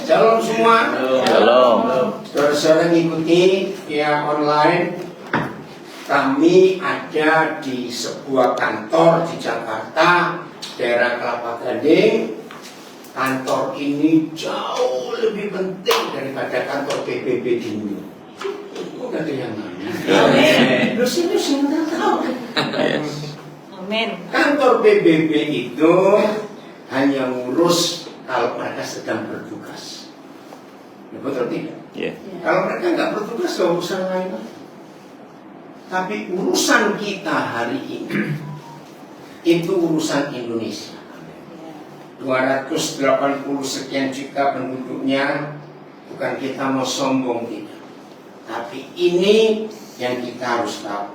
Shalom semua. Shalom. Saudara-saudara ngikuti via online. Kami ada di sebuah kantor di Jakarta, daerah Kelapa Gading. Kantor ini jauh lebih penting daripada kantor PBB di New York. Kok gak ada yang nanya? Amin. Lu sini nggak tahu. Amin. Kantor PBB itu hanya ngurus kalau mereka sedang bertugas. Ya, betul tidak? Yeah. Kalau mereka nggak bertugas, gak urusan lain. Tapi urusan kita hari ini itu urusan Indonesia. 280 sekian juta penduduknya, bukan kita mau sombong tidak. Tapi ini yang kita harus tahu.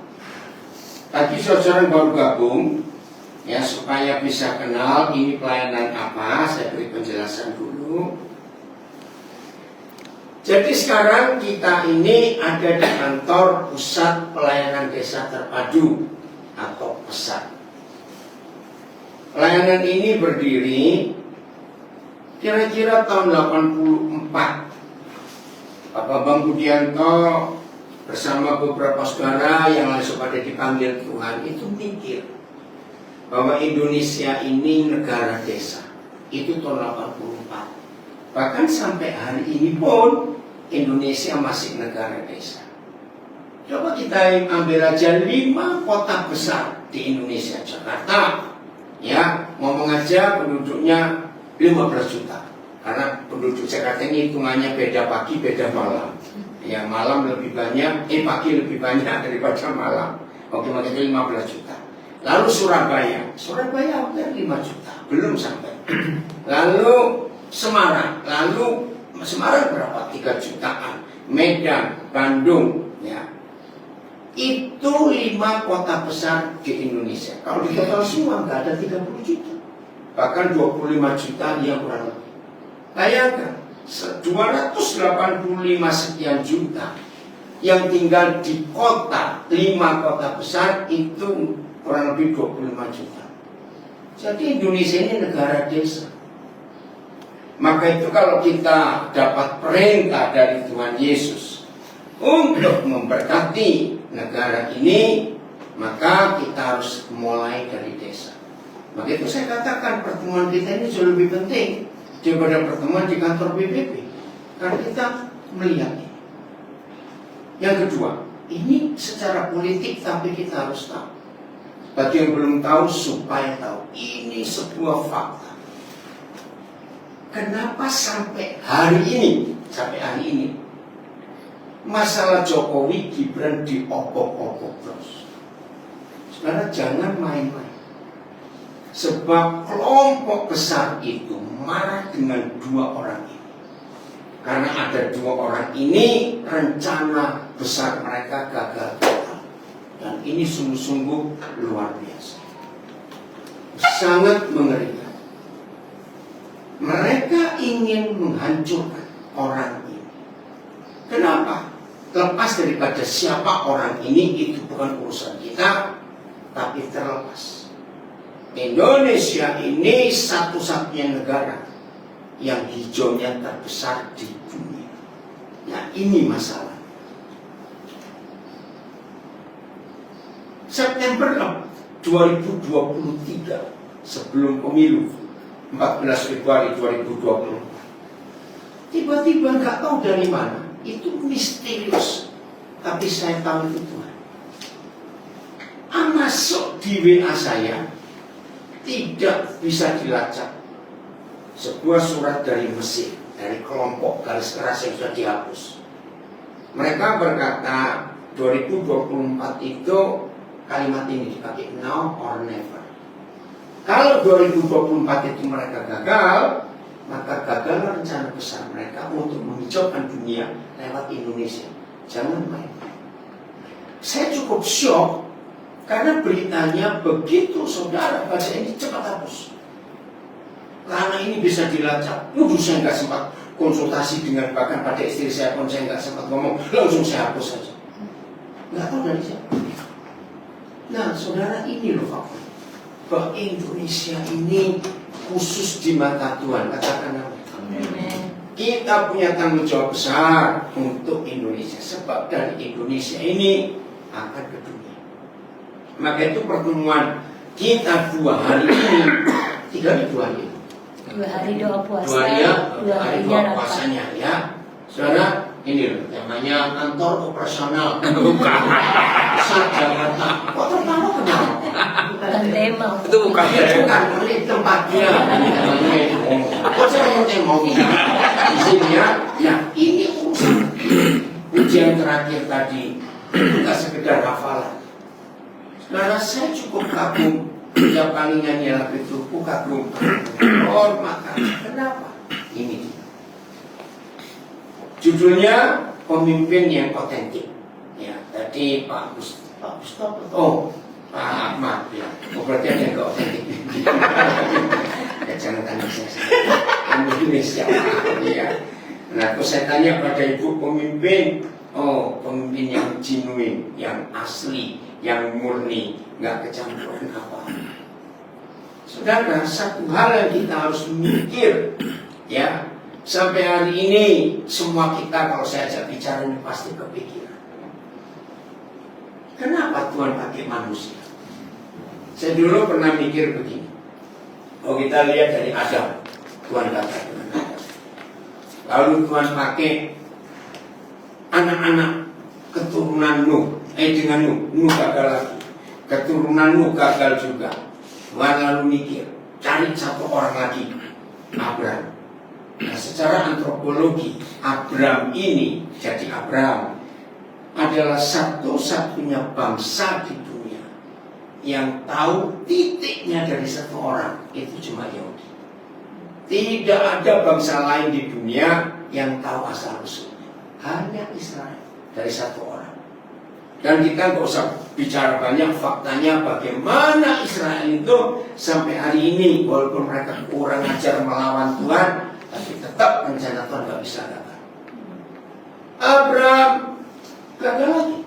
Tadi saudara baru gabung, ya supaya bisa kenal ini pelayanan apa, saya beri penjelasan dulu. Jadi sekarang kita ini ada di kantor Pusat Pelayanan Desa Terpadu atau PESAT. Pelayanan ini berdiri kira-kira tahun 84. Pak Bambang Budianto bersama beberapa saudara yang langsung pada dipanggil Tuhan itu mikir bahwa Indonesia ini negara desa. Itu tahun 84. Bahkan sampai hari ini pun Indonesia masih negara desa. Coba kita ambil aja 5 kota besar di Indonesia. Jakarta, ya ngomong aja penduduknya 15 juta. Karena penduduk Jakarta ini hitungannya beda pagi, beda malam. Ya malam lebih banyak, pagi lebih banyak daripada malam. Oke, makanya 15 juta. Lalu Surabaya hampir 5 juta, belum sampai. Lalu Semarang berapa? 3 jutaan. Medan, Bandung, ya. Itu 5 kota besar di Indonesia. Kalau di total semua nggak ada 30 juta. Bahkan 25 juta yang kurang lebih. Bayangkan, 285 sekian juta yang tinggal di kota, 5 kota besar itu kurang lebih 25 juta. Jadi Indonesia ini negara desa. Maka itu kalau kita dapat perintah dari Tuhan Yesus untuk memberkati negara ini, maka kita harus mulai dari desa. Maka itu saya katakan pertemuan kita ini jauh lebih penting daripada pertemuan di kantor PBB. Karena kita melihat ini. Yang kedua, ini secara politik tapi kita harus tahu. Bagi yang belum tahu supaya tahu, ini sebuah fakta. Kenapa sampai hari ini masalah Jokowi Gibran diobok-obok terus? Saudara jangan main-main. Sebab kelompok besar itu marah dengan 2 orang ini. Karena ada 2 orang ini rencana besar mereka gagal total. Dan ini sungguh-sungguh luar biasa. Sangat mengerikan. Mereka ingin menghancurkan orang ini. Kenapa? Lepas daripada siapa orang ini, itu bukan urusan kita, tapi terlepas. Indonesia ini satu-satunya negara yang hijaunya terbesar di dunia. Nah ini masalah. September 2023 sebelum pemilu 14 Februari 2020, tiba-tiba nggak tahu dari mana, itu misterius, tapi saya tahu itu Tuhan. Masuk di WA saya, tidak bisa dilacak, sebuah surat dari Mesir, dari kelompok garis keras yang sudah dihapus. Mereka berkata 2024 itu kalimat ini dipakai, now or never. Kalau 2024 itu mereka gagal, maka gagal rencana besar mereka untuk menghijaukan dunia lewat Indonesia. Jangan main. Saya cukup syok karena beritanya begitu saudara baca ini cepat hapus. Karena ini bisa dilacak. Saya nggak sempat konsultasi dengan bahkan pada istri saya pun saya nggak sempat ngomong, langsung saya hapus saja. Nggak tahu dari siapa. Nah saudara, ini loh fakta bahwa Indonesia ini khusus di mata Tuhan. Katakan amin. Amen. Kita punya tanggung jawab besar untuk Indonesia, sebab dari Indonesia ini akan ke dunia. Maka itu pertemuan kita 2 hari ini, 3 hari 2 hari doa puasa. 2 hari ya, 2 hari harinya doa puasanya ya. Saudara, ini loh temanya kantor operasional. Bukan. Jakarta. Kok tertawa kenapa? bukan tema. Itu bukan. Bukan, ini tempatnya. Namanya itu. Kok saya mau tema di sini ya? Ya, ini ujian terakhir tadi bukan sekedar hafalan. Saudara, saya cukup kagum tiap kali nyanyi lagu itu, aku kagum, hormat. Kenapa? Ini dia. Judulnya Pemimpin yang Otentik. Ya, tadi Pak Gustaf, Pak Ahmad ya. Berarti ada yang otentik. Ya, jangan tanya saya. Indonesia. Ya. Nah, terus saya tanya pada ibu pemimpin, pemimpin yang genuine, yang asli, yang murni, nggak kecampuran apa. Saudara, satu hal yang kita harus mikir, ya, sampai hari ini semua kita kalau saya ajak bicara ini pasti kepikiran. Kenapa Tuhan pakai manusia? Saya dulu pernah mikir begini. Kalau kita lihat dari Adam, Tuhan kata dengan Adam. Lalu Tuhan pakai anak-anak keturunan Nuh, dengan Nuh gagal lagi. Keturunan Nuh gagal juga. Tuhan lalu mikir, cari satu orang lagi, Abraham. Nah, secara antropologi, Abraham ini jadi Abraham adalah satu-satunya bangsa di dunia yang tahu titiknya dari satu orang, itu cuma Yahudi. Tidak ada bangsa lain di dunia yang tahu asal-usulnya, hanya Israel dari satu orang. Dan kita nggak usah bicara banyak, faktanya bagaimana Israel itu sampai hari ini walaupun mereka kurang ajar melawan Tuhan, tapi tetap rencana Tuhan nggak bisa gagal. Abraham gagal lagi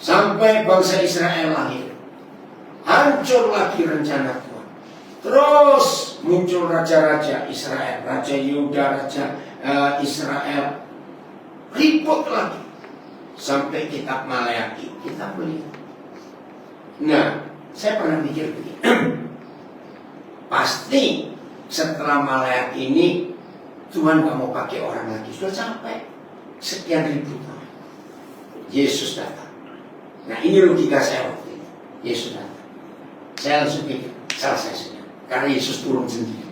sampai bangsa Israel lahir, hancur lagi rencana Tuhan. Terus muncul raja-raja Israel, Raja Yehuda, Raja Israel, ribut lagi sampai kitab Maleakhi kita melihat. Nah, saya pernah mikir begini. Pasti setelah Maleakhi ini Tuhan gak mau pakai orang lagi, sudah sampai sekian ribu tahun. Yesus datang. Nah, ini logika saya waktu itu. Yesus datang. Saya langsung pikir, selesai sudah. Karena Yesus turun sendiri.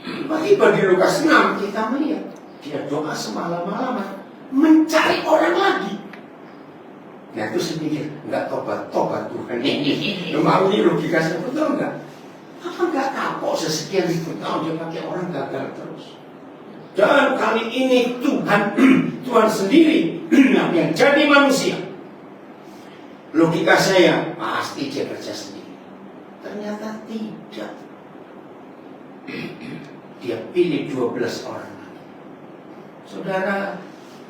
Tiba-tiba di Lukas 6 kita melihat dia doa semalam-malaman mencari orang lagi. Nah, itu saya pikir, enggak tobat Tuhan ini. Mau ini logika saya, betul enggak? Apa enggak kapok sesekian ribu tahun dia pakai orang gagal terus. Dan kali ini Tuhan sendiri yang jadi manusia. Logika saya pasti dia kerja sendiri. Ternyata tidak. Dia pilih 12 orang lagi. Saudara,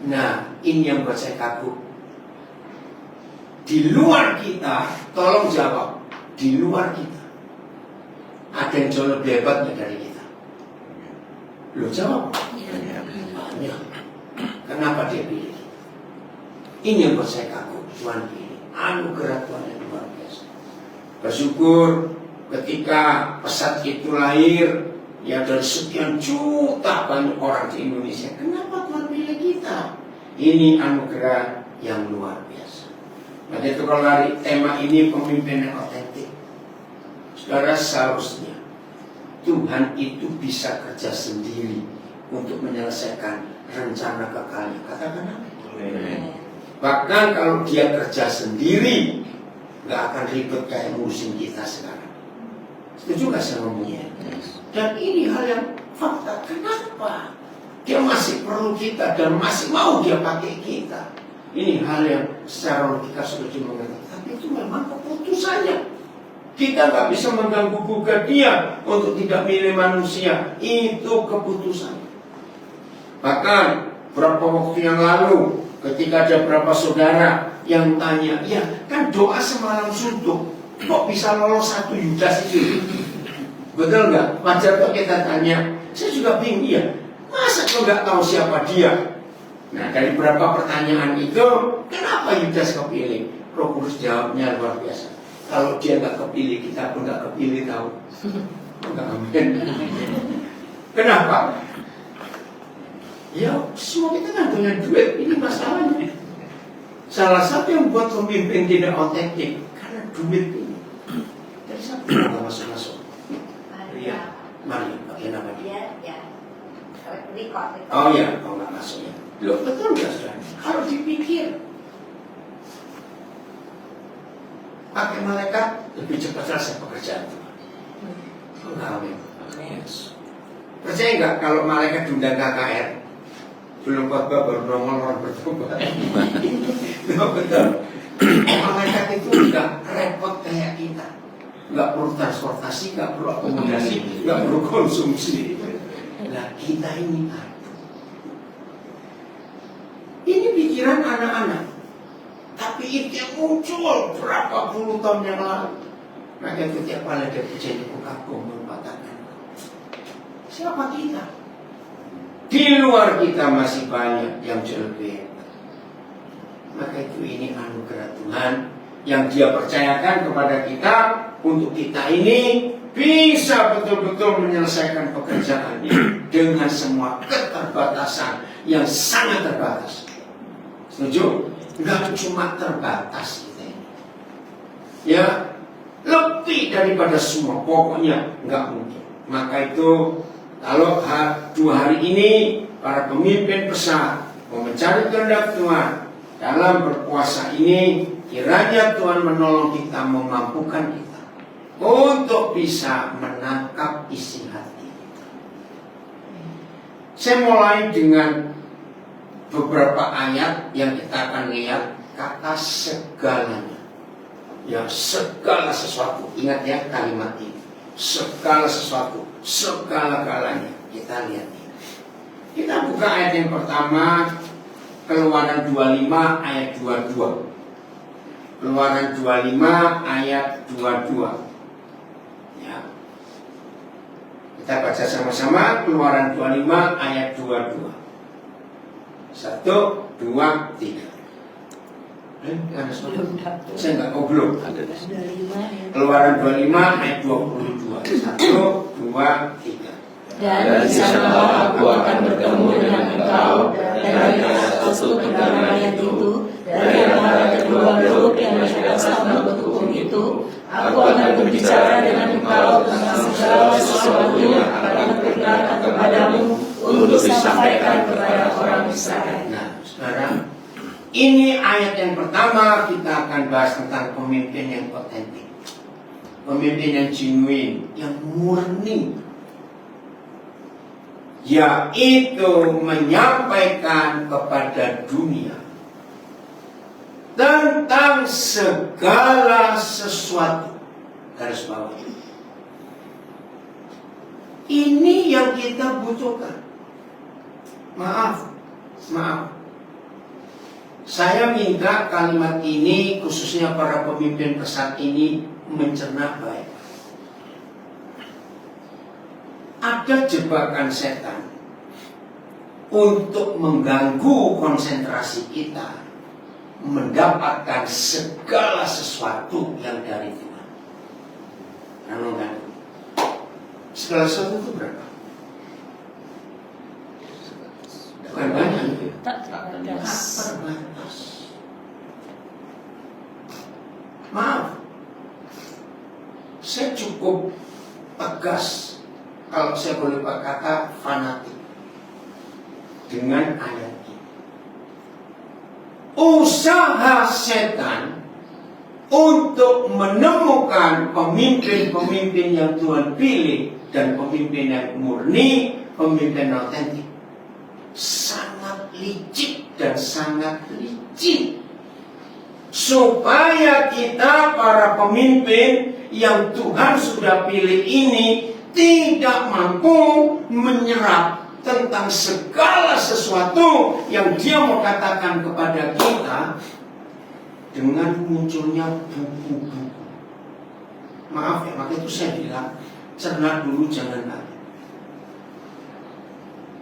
nah ini yang buat saya kagum. Di luar kita, tolong jawab, di luar kita ada yang jauh lebih hebatnya dari kita. Lo jawab. Banyak. Kenapa dia pilih? Ini yang buat saya kagum. Tuhan pilih. Anugerah Tuhan yang luar biasa. Bersyukur ketika pesat itu lahir, ya dari sekian juta banyak orang di Indonesia. Kenapa Tuhan pilih kita? Ini anugerah yang luar biasa. Nah, itu kalau dari tema ini pemimpin yang otentik. Saudara, seharusnya Tuhan itu bisa kerja sendiri untuk menyelesaikan rencana kekalnya. Katakan amin. Bahkan kalau dia kerja sendiri, nggak akan ribet kayak ngurusin kita sekarang. Setuju nggak saya ngomongnya? Dan ini hal yang fakta. Kenapa dia masih perlu kita dan masih mau dia pakai kita? Ini hal yang secara logika sudah mengerti. Tapi itu memang keputusannya. Kita nggak bisa mengganggu gugat dia untuk tidak milih manusia. Itu keputusan. Bahkan beberapa waktu yang lalu, ketika ada beberapa saudara yang tanya, ya kan doa semalam suntuk, kok bisa lolos satu Yudas itu? Betul nggak? Wajar kok kita tanya. Saya juga bingung ya. Masa kau nggak tahu siapa dia? Nah, dari beberapa pertanyaan itu, kenapa Yudas kepilih? Roh Kudus jawabnya luar biasa. Kalau dia nggak kepilih, kita pun nggak kepilih tahu. Nggak amin. Kenapa? Ya, semua kita nggak punya duit. Ini masalahnya. Salah satu yang buat pemimpin tidak otentik karena duit ini. Dari siapa nggak masuk-masuk? Maria, pakai nama dia. Oh ya, kau nggak masuk ya. Loh, betul nggak saudara? Kalau dipikir, pakai malaikat lebih cepat selesai pekerjaan Tuhan. Enggak, amin. Yes. Percaya nggak kalau malaikat diundang KKR, belum khotbah baru nongol orang bertobat. Betul. Malaikat itu nggak repot kayak kita. Nggak perlu transportasi, nggak perlu akomodasi, nggak perlu konsumsi. Nah, kita ini ini pikiran anak-anak. Tapi itu yang muncul berapa puluh tahun yang lalu. Maka setiap kali ada kejadian kagum mengatakan, siapa kita? Di luar kita masih banyak yang jauh lebih hebat. Maka itu ini anugerah Tuhan yang Dia percayakan kepada kita untuk kita ini bisa betul-betul menyelesaikan pekerjaannya dengan semua keterbatasan yang sangat terbatas. Setuju? Enggak cuma terbatas kita ini. Ya, lebih daripada semua. Pokoknya enggak mungkin. Maka itu kalau 2 hari ini para pemimpin besar mau mencari kehendak Tuhan dalam berpuasa ini, kiranya Tuhan menolong kita, memampukan kita untuk bisa menangkap isi hati. Saya mulai dengan beberapa ayat yang kita akan lihat kata segalanya. Ya, segala sesuatu. Ingat ya kalimat ini. Segala sesuatu, segala-galanya. Kita lihat ini. Kita buka ayat yang pertama, Keluaran 25 ayat 22. Keluaran 25 ayat 22. Ya. Kita baca sama-sama Keluaran 25 ayat 22. 1, 2, 3. Saya enggak belum. Keluaran 25 ayat 22. 1, 2, 3. Dan di sana aku akan bertemu dengan engkau, dan dari satu perdamaian itu, dari antara kedua grup yang bersama berhukum itu, aku akan berbicara dengan engkau tentang segala sesuatu yang akan kuperintahkan kepadamu untuk disampaikan kepada orang Israel. Nah, sekarang ini ayat yang pertama kita akan bahas tentang pemimpin yang otentik, pemimpin yang genuine, yang murni, yaitu menyampaikan kepada dunia tentang segala sesuatu. Garis bawah. Ini yang kita butuhkan. Maaf. Saya minta kalimat ini khususnya para pemimpin pesat ini mencerna baik. Ada jebakan setan untuk mengganggu konsentrasi kita mendapatkan segala sesuatu yang dari Tuhan. Mengganggu. Segala sesuatu itu berapa? Bukan banyak. Tak terbatas. Maaf, saya cukup tegas kalau saya boleh berkata fanatik dengan ayat ini. Usaha setan untuk menemukan pemimpin-pemimpin yang Tuhan pilih dan pemimpin yang murni, pemimpin otentik, sangat licik dan sangat licin, supaya kita para pemimpin yang Tuhan sudah pilih ini tidak mampu menyerap tentang segala sesuatu yang Dia mau katakan kepada kita dengan munculnya buku-buku. Maaf ya, maka itu saya bilang cerna dulu, jangan kaget.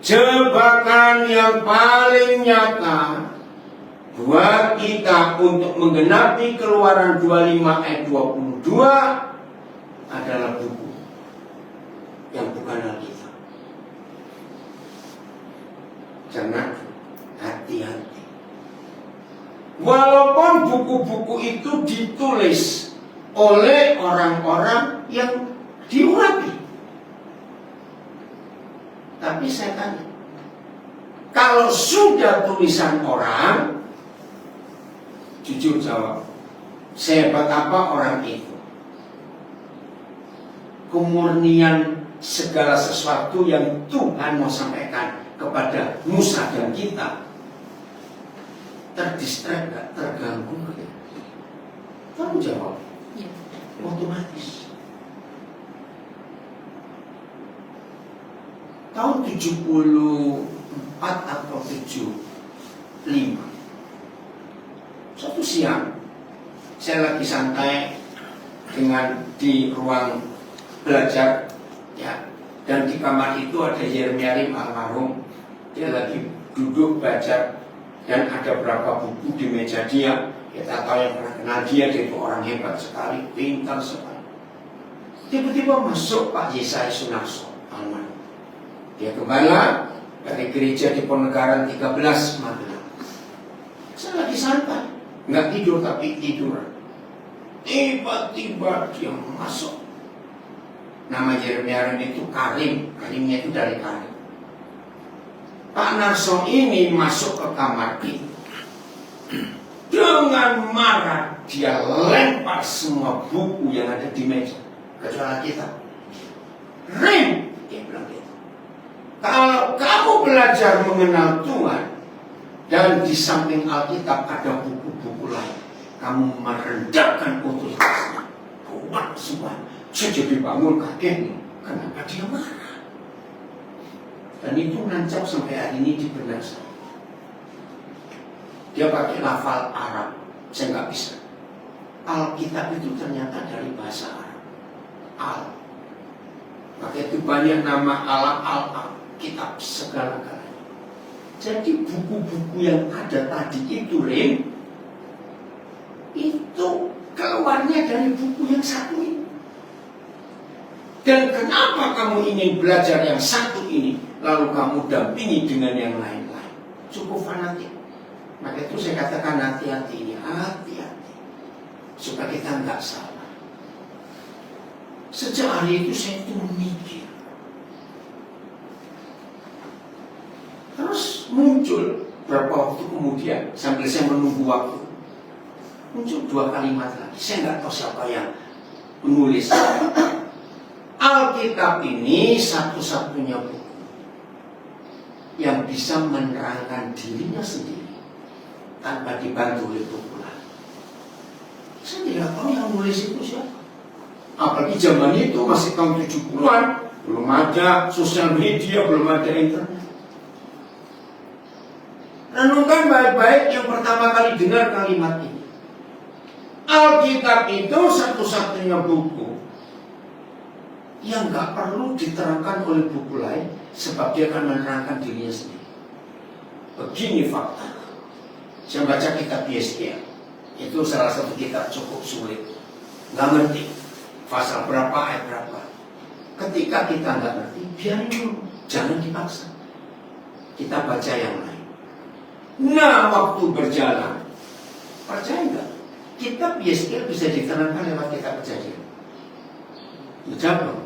Jebakan yang paling nyata buat kita untuk menggenapi Keluaran 25 ayat 22 adalah buku yang bukan Alkitab. Jangan hati-hati. Walaupun buku-buku itu ditulis oleh orang-orang yang diurapi, tapi saya tanya, kalau sudah tulisan orang, jujur jawab, sehebat apa orang itu? Kemurnian segala sesuatu yang Tuhan mau sampaikan kepada Musa dan kita terdistract gak? Terganggu gak? Kamu jawab Ya. otomatis. Tahun 74 atau 75, suatu siang saya lagi santai dengan di ruang belajar, ya, dan di kamar itu ada Yeremia almarhum. Dia lagi duduk baca dan ada beberapa buku di meja dia. Kita tahu yang pernah kenal dia itu orang hebat sekali, pintar sekali. Tiba-tiba masuk Pak Yesaya Sunarso almarhum. Dia gembala dari gereja di Ponegaren 13 Magelang. Saya lagi santai, nggak tidur tapi tiduran. Tiba-tiba dia masuk. Nama Yeremia itu Karim, Karimnya itu dari Karim. Pak Narso ini masuk ke kamar itu. Dengan marah dia lempar semua buku yang ada di meja, kecuali kita. Rem, dia bilang gitu. Kalau kamu belajar mengenal Tuhan dan di samping Alkitab ada buku-buku lain, kamu merendahkan otoritasnya. Kuat semua. Saya jadi bangun kaget. Kenapa dia marah? Dan itu nancap sampai hari ini di benak saya. Dia pakai lafal Arab, saya nggak bisa. Alkitab itu ternyata dari bahasa Arab. Al. Maka itu banyak nama Allah, kitab segala-galanya. Jadi buku-buku yang ada tadi itu, Rim, itu keluarnya dari buku yang satu ini. Dan kenapa kamu ingin belajar yang satu ini, lalu kamu dampingi dengan yang lain-lain? Cukup fanatik. Maka itu saya katakan hati-hati ini, hati-hati, supaya kita nggak salah. Sejak hari itu saya itu memikir. Terus muncul berapa waktu kemudian, sambil saya menunggu waktu, muncul dua kalimat lagi. Saya nggak tahu siapa yang menulis. Alkitab ini satu-satunya buku yang bisa menerangkan dirinya sendiri tanpa dibantu oleh buku lain. Saya tidak tahu yang menulis itu siapa. Apalagi zaman itu masih tahun 70-an, belum ada sosial media, belum ada internet. Renungkan baik-baik yang pertama kali dengar kalimat ini. Alkitab itu satu-satunya buku yang gak perlu diterangkan oleh buku lain, sebab dia akan menerangkan dirinya sendiri. Begini fakta. Saya baca kitab Yesaya, itu salah satu kitab cukup sulit, gak ngerti pasal berapa, ayat berapa. Ketika kita gak ngerti, biarin dulu, jangan dipaksa. Kita baca yang lain. Nah, waktu berjalan, percaya gak? Kitab Yesaya bisa diterangkan lewat kitab Kejadian. Jawab dong.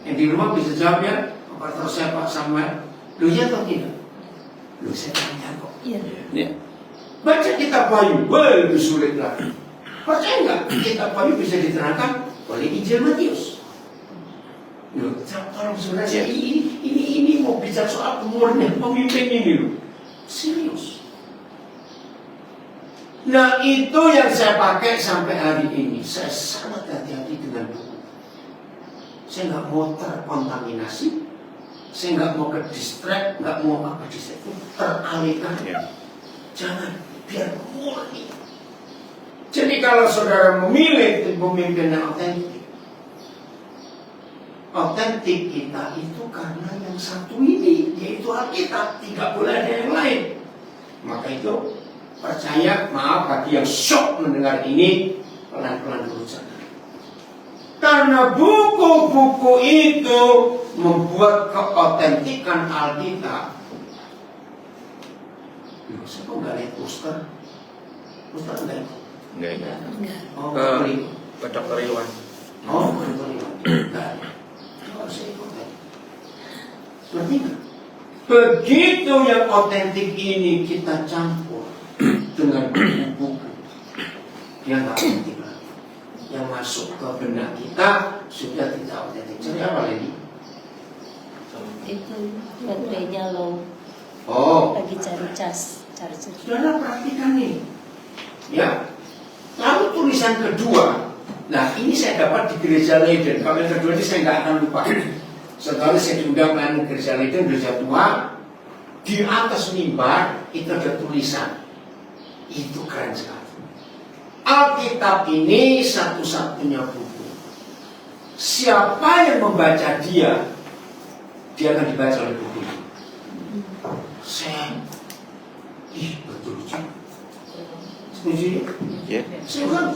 Yang di rumah bisa jawab ya. Apa terus saya Pak Samuel? Lu ya atau tidak? Lu saya tanya kok. Iya. Ya. Baca kitab Wahyu, lebih sulit lagi. Percaya nggak? Kitab Wahyu bisa diterangkan oleh Injil Matius. Lu, tolong saudara saya ini mau bicara soal kemurnian pemimpin ini lu. Serius. Nah itu yang saya pakai sampai hari ini. Saya sangat hati-hati dengan buku. Saya nggak mau terkontaminasi, saya nggak mau ke distract, nggak mau apa di situ teralihkan. Jangan, biar murni. Jadi kalau saudara memilih pemimpin yang otentik, otentik kita itu karena yang satu ini, yaitu Alkitab, tidak boleh ada yang lain. Maka itu percaya, maaf bagi yang shock mendengar ini, pelan-pelan dulu saja. Karena buku-buku itu membuat keotentikan Alkitab. Saya kok nggak lihat poster? Poster enggak itu? Enggak. Oh, Ke Dr. Iwan. Oh, enggak. Harus ikut. Seperti itu. Begitu yang otentik ini kita campur dengan buku-buku, dia nggak otentik lagi. Yang masuk ke benak kita sudah tidak otentik. Jadi apa lagi? Itu baterainya low. Oh, Lagi cari charger. saudara perhatikan nih. Ya. Lalu tulisan kedua. Nah, ini saya dapat di Gereja Leiden. Kalau yang kedua ini saya nggak akan lupa. Setelah saya diundang pelayanan Gereja Leiden, Gereja tua, di atas mimbar itu ada tulisan. Itu keren sekali. Alkitab ini satu-satunya buku. Siapa yang membaca dia akan dibaca oleh buku itu. Saya, betul juga. Setuju? Ya. Saya bilang,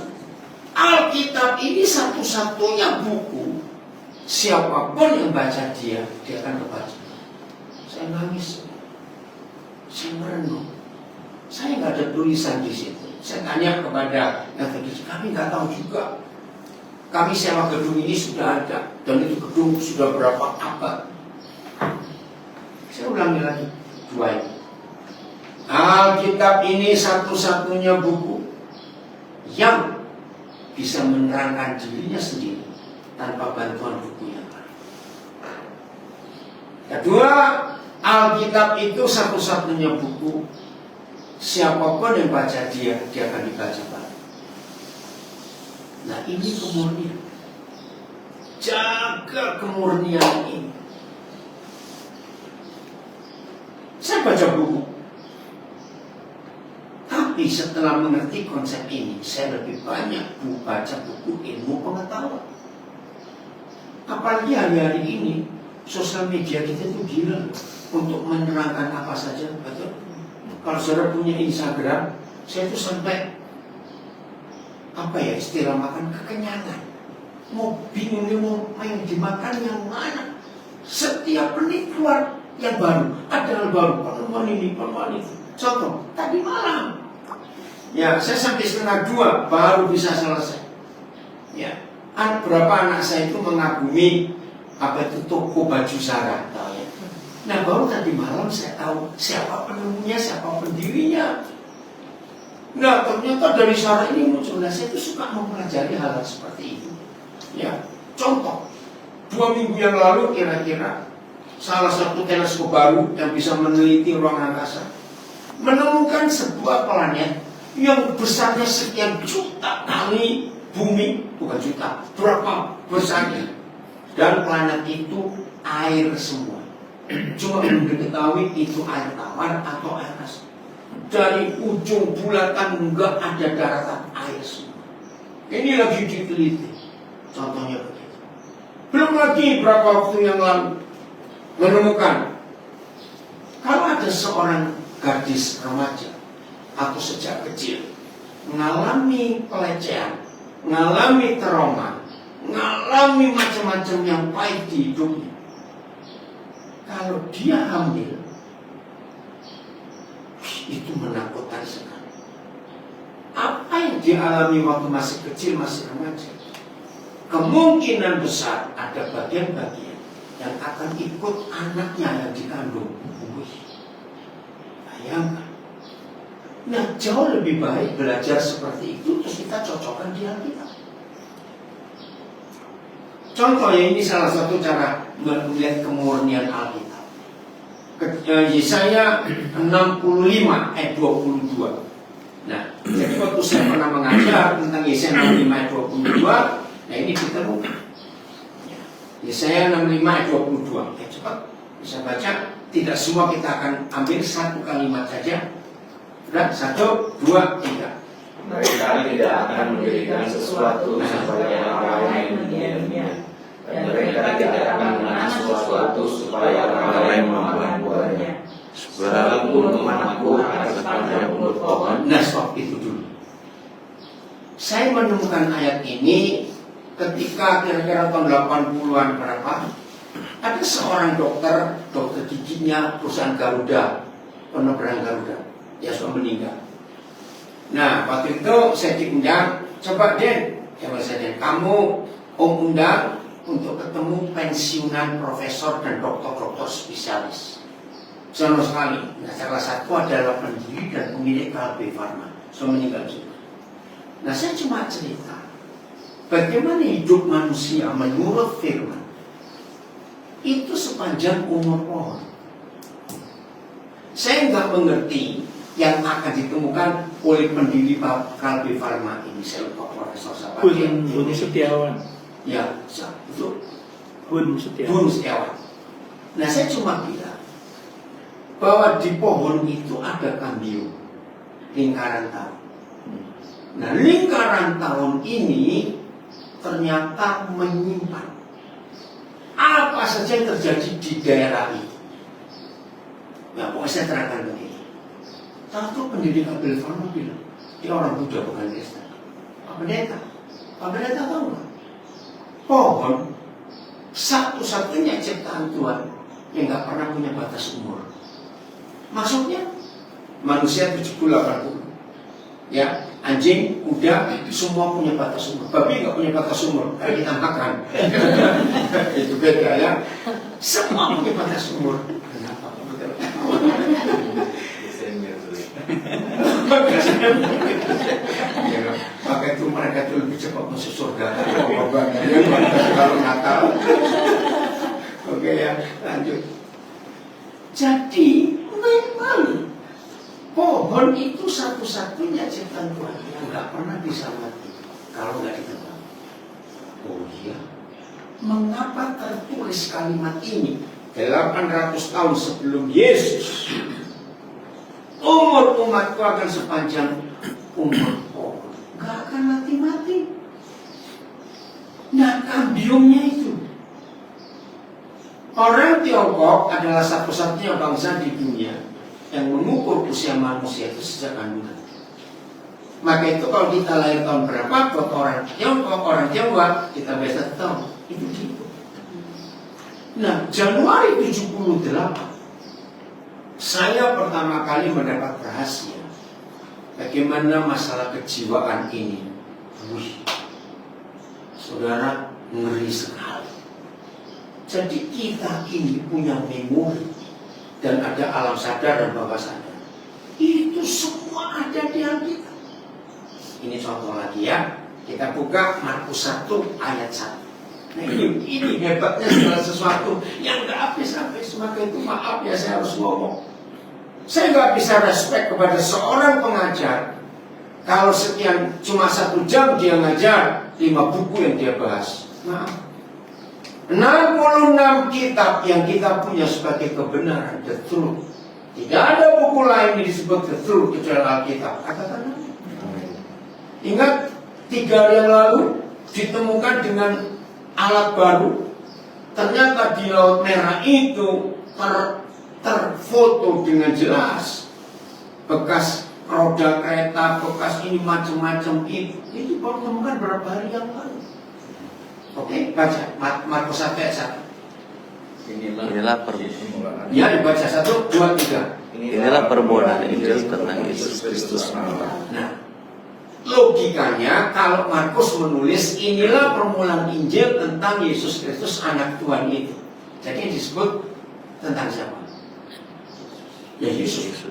Alkitab ini satu-satunya buku. Siapapun yang baca dia akan kebaca. Saya nangis. Saya merenung. Saya nggak ada tulisan di situ. Saya tanya kepada yang tadi, kami nggak tahu juga. Kami sewa gedung ini sudah ada, dan itu gedung sudah berapa abad. Saya ulangi lagi dua ini. Alkitab ini satu-satunya buku yang bisa menerangkan dirinya sendiri tanpa bantuan buku yang lain. Kedua, Alkitab itu satu-satunya buku. Siapapun yang baca dia akan dibaca balik. Nah, ini kemurnian. Jaga kemurnian ini. Saya baca buku. Tapi setelah mengerti konsep ini, saya lebih banyak baca buku ilmu pengetahuan. Apalagi hari-hari ini, sosial media kita itu gila untuk menerangkan apa saja, betul? Kalau saudara punya Instagram, saya tuh sampai istilah makan kekenyangan. Mau bingung nih mau yang dimakan yang mana? Setiap menit keluar yang baru, ada hal baru, penemuan ini, penemuan itu. Contoh, tadi malam, ya saya sampai 1:30 baru bisa selesai. Ya, berapa anak saya itu mengagumi itu toko baju Zara, tahu ya. Nah, baru tadi malam saya tahu siapa penemunya, siapa pendirinya. Nah, ternyata dari Zara ini muncul. Nah, saya itu suka mempelajari hal seperti itu. Ya, contoh, 2 minggu yang lalu kira-kira salah satu teleskop baru yang bisa meneliti ruang angkasa menemukan sebuah planet yang besarnya sekian juta kali bumi, bukan juta, berapa besarnya. Dan planet itu air semua. Cuma belum diketahui itu air tawar atau air asam. Dari ujung bulatan enggak ada daratan, air semua. Ini lagi diteliti. Contohnya begitu. Belum lagi berapa waktu yang lalu menemukan kalau ada seorang gadis remaja atau sejak kecil mengalami pelecehan, mengalami trauma, mengalami macam-macam yang pahit di hidupnya. Kalau dia hamil, itu menakutkan sekali. Apa yang dialami waktu masih kecil, masih remaja, kemungkinan besar ada bagian-bagian yang akan ikut anaknya yang dikandung. Bayangkan. Nah, jauh lebih baik belajar seperti itu terus kita cocokkan di Alkitab. Contoh ya, ini salah satu cara melihat kemurnian Alkitab. Yesaya 65 ayat 22. Nah, jadi waktu saya pernah mengajar tentang Yesaya 65 ayat 22, nah ini kita buka. Yesaya 65 ayat 22. Oke, cepat bisa baca. Tidak semua kita akan ambil satu kalimat saja. Sudah, 1, 2, 3. Mereka tidak akan mendirikan sesuatu supaya orang lain mendiamnya. dan mereka tidak akan menanam sesuatu supaya orang lain memakan buahnya. Sebab rumahku atas pada umur pohon. Nah, stop itu dulu. Saya menemukan ayat ini ketika kira-kira tahun 80-an berapa, ada seorang dokter giginya perusahaan Garuda, penerbangan Garuda, dia sudah meninggal. Nah, waktu itu saya diundang, coba Den, kamu undang untuk ketemu pensiunan profesor dan dokter-dokter spesialis. Senang sekali. Nah, salah satu adalah pendiri dan pemilik Kalbe Farma, sudah meninggal juga. Nah, saya cuma cerita bagaimana hidup manusia menurut firman itu sepanjang umur pohon. Saya nggak mengerti yang akan ditemukan oleh pendiri Kalbe Farma ini. Saya lupa Profesor siapa. Bun Setiawan. Ya, itu Bun Setiawan. Bun Setiawan. Nah, saya cuma bilang bahwa di pohon itu ada kambium, lingkaran tahun. Nah, lingkaran tahun ini ternyata menyimpan apa saja yang terjadi di daerah itu. Nah, pokoknya saya terangkan begini. Satu pendiri Kalbe Farma bilang, dia orang Buddha bukan Kristen. Pak Pendeta tahu nggak? Pohon satu-satunya ciptaan Tuhan yang nggak pernah punya batas umur. Maksudnya manusia 70-80. Ya, anjing, kuda, semua punya batas umur. Babi nggak punya batas umur, kayak kita makan. Itu beda ya. Semua punya batas umur. Kenapa? Ya, maka itu mereka itu lebih cepat masuk surga. Kalau Natal. Oke ya, lanjut. Jadi memang pohon itu satu-satunya ciptaan Tuhan yang nggak pernah bisa mati kalau nggak ditebang. Oh iya, mengapa tertulis kalimat ini 800 tahun sebelum Yesus? Umur umatku akan sepanjang umur pohon, nggak akan mati-mati. Nah, kambiumnya itu, orang Tiongkok adalah satu-satunya bangsa di dunia yang mengukur usia manusia itu sejak kandungan. Maka itu kalau kita lahir tahun berapa, buat orang Tiongkok, kita biasa tahu itu gitu. Nah, Januari 78, saya pertama kali mendapat rahasia bagaimana masalah kejiwaan ini. Wih, saudara, ngeri sekali. Jadi kita ini punya memori dan ada alam sadar dan bawah sadar. Itu semua ada di Alkitab. Ini contoh lagi ya. Kita buka Markus 1 ayat 1. Nah, ini hebatnya segala sesuatu yang gak habis-habis. Maka itu maaf ya, saya harus ngomong. Saya gak bisa respect kepada seorang pengajar kalau sekian cuma 1 jam dia ngajar 5 buku yang dia bahas. Maaf. 66 kitab yang kita punya sebagai kebenaran, the truth. Tidak ada buku lain yang disebut the truth kecuali Alkitab. Katakan. Ingat 3 hari yang lalu ditemukan dengan alat baru. Ternyata di Laut Merah itu terfoto dengan jelas bekas roda kereta, bekas ini macam-macam itu. Itu baru ditemukan berapa hari yang lalu. Oke, baca Markus 1 ayat 1. Inilah permulaan. Ya, dibaca 1, 2, 3. Inilah permohonan Injil tentang Yesus Kristus Allah. Nah, logikanya kalau Markus menulis inilah permulaan Injil tentang Yesus Kristus anak Tuhan itu. Jadi disebut tentang siapa? Ya, Yesus.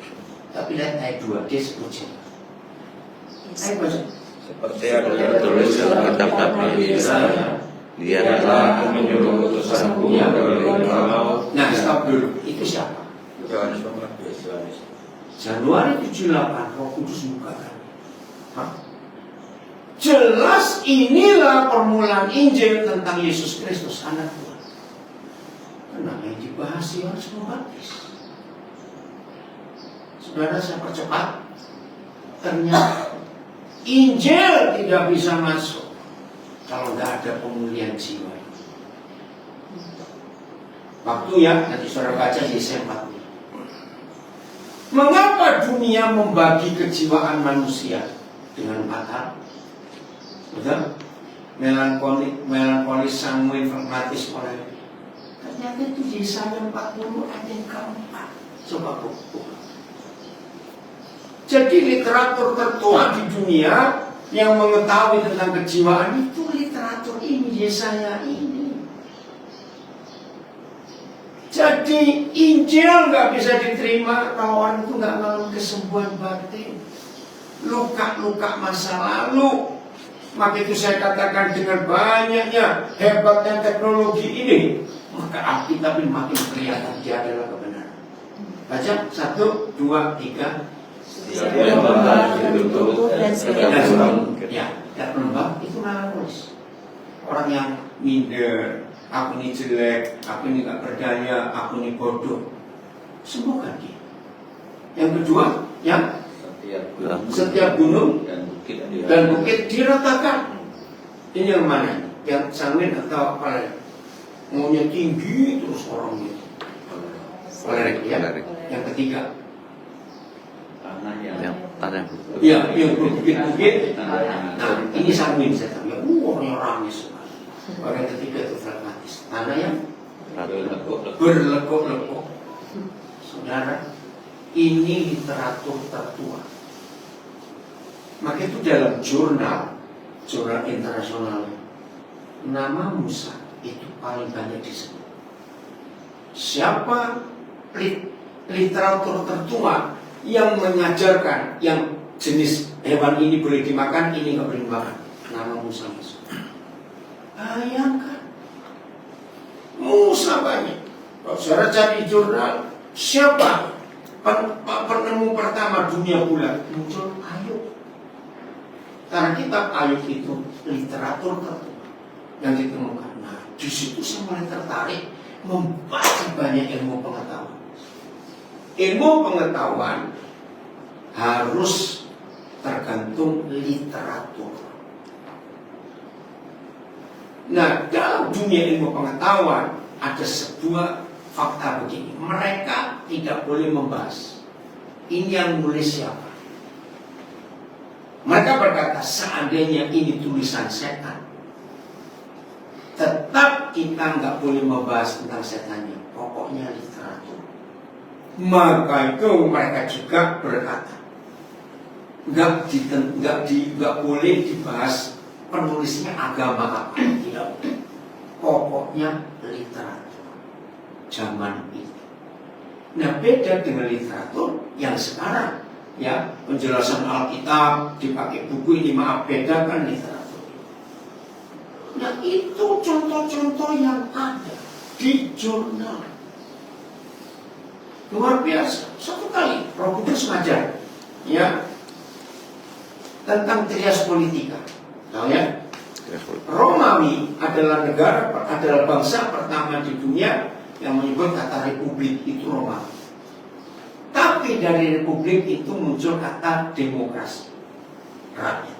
Tapi lihat ayat 2, dia sebut siapa? Ayo baca. Seperti ada tertulis dalam kitab Nabi Yesaya, Dia adalah menyuruh utusanku dari engkau. Nah, stop dulu. Itu siapa? Januari 78 Roh Kudus bukakan. Jelas inilah permulaan Injil tentang Yesus Kristus anak Tuhan. Kenapa yang dibahas Yohanes Pembaptis? Saudara, saya percepat. Ternyata Injil tidak bisa masuk kalau nggak ada pemulihan jiwa. Waktu ya, nanti saudara baca Yesaya 40. Mengapa dunia membagi kejiwaan manusia dengan 4 hal? Betul? Melankolis, sanguin, pragmatis, kolerik. Ternyata itu Yesaya 40 ayat yang keempat. Coba buku. Jadi literatur tertua di dunia yang mengetahui tentang kejiwaan itu literatur ini, Yesaya ini. Jadi Injil nggak bisa diterima kalau orang itu nggak mengalami kesembuhan batin, luka-luka masa lalu. Maka itu saya katakan dengan banyaknya hebatnya teknologi ini, maka Alkitab ini makin kelihatan dia adalah kebenaran. Baca 1, 2, 3. Setiap lembaga ditutup dan setiap lembab itu melankolis. Orang yang minder, aku ini jelek, aku ini gak berdaya, aku ini bodoh, sembuhkan dia. Yang kedua, yang setiap gunung dan bukit diratakan. Ini yang mana? Yang sanguin atau kolerik? Maunya tinggi terus orang itu. Kolerik ya. Yang ketiga, tanah. Ya, yang berbukit-bukit. Nah, ini sanguin saya tahu. Ya, orangnya ramai sekali. Orang ketiga itu pragmatis. Tanah yang berlekuk-lekuk. Saudara, ini literatur tertua. Maka itu dalam jurnal internasional, nama Musa itu paling banyak disebut. Siapa literatur tertua yang mengajarkan yang jenis hewan ini boleh dimakan, ini nggak boleh dimakan? Nama Musa masuk. Bayangkan, Musa banyak. Kalau saudara cari jurnal, siapa penemu pertama dunia bulan? Muncul Ayub. Karena kitab Ayub itu literatur tertua yang ditemukan. Nah, di situ saya mulai tertarik membaca banyak ilmu pengetahuan. Ilmu pengetahuan harus tergantung literatur. Nah, dalam dunia ilmu pengetahuan ada sebuah fakta begini. Mereka tidak boleh membahas ini yang nulis siapa. Mereka berkata, seandainya ini tulisan setan, tetap kita nggak boleh membahas tentang setannya. Pokoknya literatur. Maka itu mereka juga berkata, nggak boleh dibahas penulisnya agama apa, tidak boleh. Pokoknya literatur zaman itu. Nah, beda dengan literatur yang sekarang, ya, penjelasan Alkitab dipakai buku ini, maaf, beda kan literatur. Nah, itu contoh-contoh yang ada di jurnal. Luar biasa. Satu kali Roh Kudus ngajar, ya, tentang trias politika. Tahu ya? Romawi adalah bangsa pertama di dunia yang menyebut kata republik, itu Romawi. Tapi dari republik itu muncul kata demokrasi, rakyat.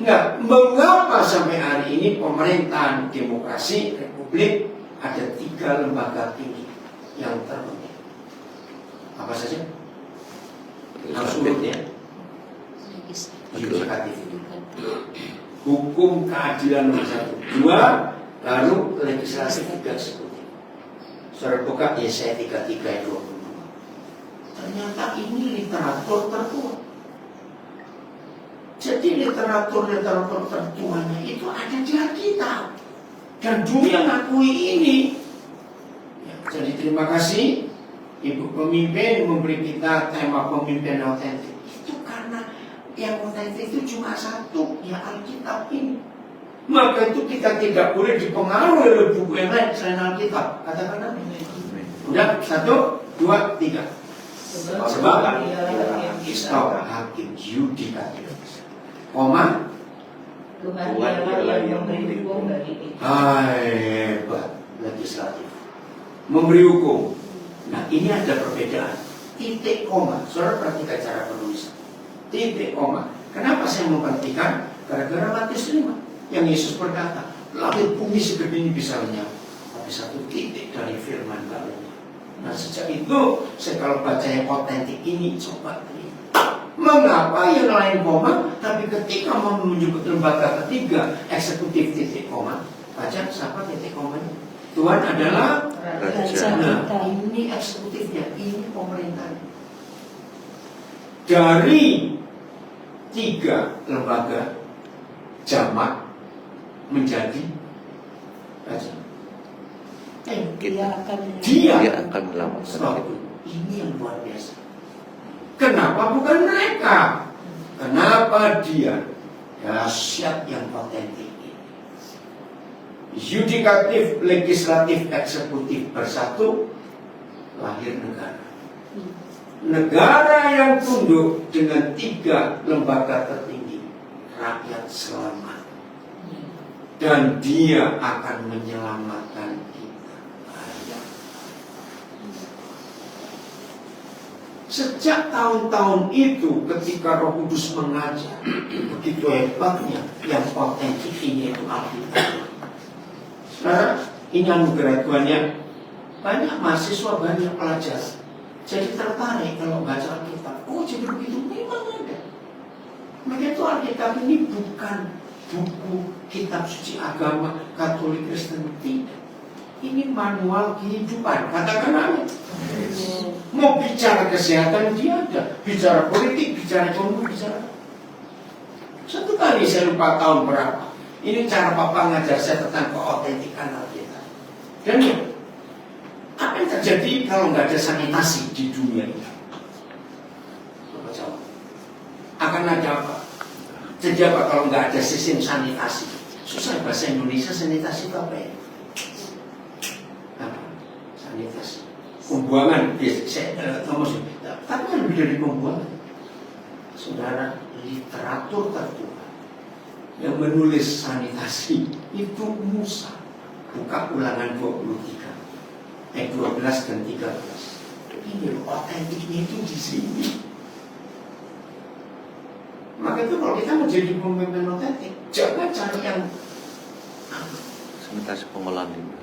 Nah, mengapa sampai hari ini pemerintahan demokrasi republik ada 3 lembaga tinggi yang terpenting? Apa saja? Harus urut ya. Yudikatif, hukum keadilan nomor 1, 2, lalu legislasi 3 eksekutif. Saudara buka Yesaya 33 ayat 22. Ternyata ini literatur tertua. Jadi literatur tertuanya itu ada di Alkitab. Dan dunia mengakui ini. Ya, jadi terima kasih Ibu pemimpin memberi kita tema pemimpin autentik. Itu karena yang autentik itu cuma satu, ya Alkitab ini. Maka itu kita tidak boleh dipengaruhi oleh buku yang lain selain Alkitab. Katakan amin. Udah, 1, 2, 3. Sebab Istau hakim yudikatif, koma Tuhan ialah yang memberi hukum bagi kita. hebat, legislatif, memberi hukum. Nah, ini ada perbedaan. Titik koma. Saudara perhatikan cara penulisan. Titik koma. Kenapa saya memperhatikan? Gara-gara Matius 5 yang Yesus berkata, langit bumi segede ini bisa lenyap, tapi satu titik dari firman baru. Nah sejak itu saya kalau baca yang otentik ini coba mengapa yang lain koma, tapi ketika mau menuju ke lembaga ketiga eksekutif titik koma, baca siapa titik komanya? Tuhan adalah Raja. Nah, ini eksekutifnya, ini pemerintahnya. Dari 3 lembaga jamak menjadi raja. Dia akan Dia akan menyelamatkan Sebab kita. ini yang luar biasa. Kenapa bukan mereka? Kenapa dia? Dahsyat yang otentik ini. Yudikatif, legislatif, eksekutif bersatu, lahir negara. Negara yang tunduk dengan 3 lembaga tertinggi, rakyat selamat. Dan dia akan menyelamatkan kita. Sejak tahun-tahun itu ketika Roh Kudus mengajar, begitu hebatnya yang otentik ini itu Alkitab. Sekarang ini anugerah Tuhan yang banyak mahasiswa, banyak pelajar jadi tertarik kalau baca Alkitab. Oh jadi begitu, memang ada. Begitu Alkitab ini bukan buku kitab suci agama Katolik Kristen, tidak. Ini manual kehidupan, katakan amin. Mau bicara kesehatan dia ada, bicara politik, bicara ekonomi, bicara. Satu kali saya lupa tahun berapa. Ini cara Papa ngajar saya tentang keautentikan Alkitab. Dan ya, apa yang terjadi kalau nggak ada sanitasi di dunia ini? Coba jawab. Akan ada apa? Jadi apa kalau nggak ada sistem sanitasi? Susah bahasa Indonesia sanitasi itu apa ya? Apa? Sanitasi. Pembuangan, tapi kan lebih dari pembuangan. Saudara, literatur tertua yang menulis sanitasi itu Musa. Buka Ulangan 23 ayat 12 dan 13. Ini otentiknya itu di sini. Maka itu kalau kita menjadi pemimpin otentik, jangan cari yang Sanitasi pengolahan ini.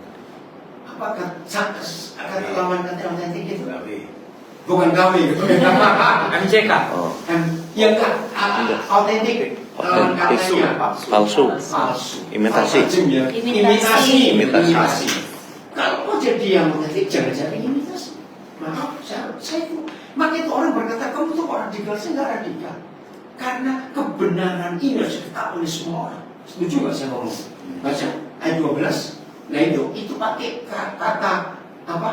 apakah akan lawan kata otentik itu? Bukan KW. MCK. Oh, Ya enggak, otentik lawan Palsu. katanya Palsu. palsu. Imitasi. Imitasi. Kalau mau jadi yang otentik jangan cari imitasi. Maka saya itu, maka itu orang berkata kamu tuh orang radikal, saya nggak radikal. Karena kebenaran ini harus diketahui oleh semua orang. Setuju nggak saya ngomong? Baca ayat 12. Nah itu pakai kata apa?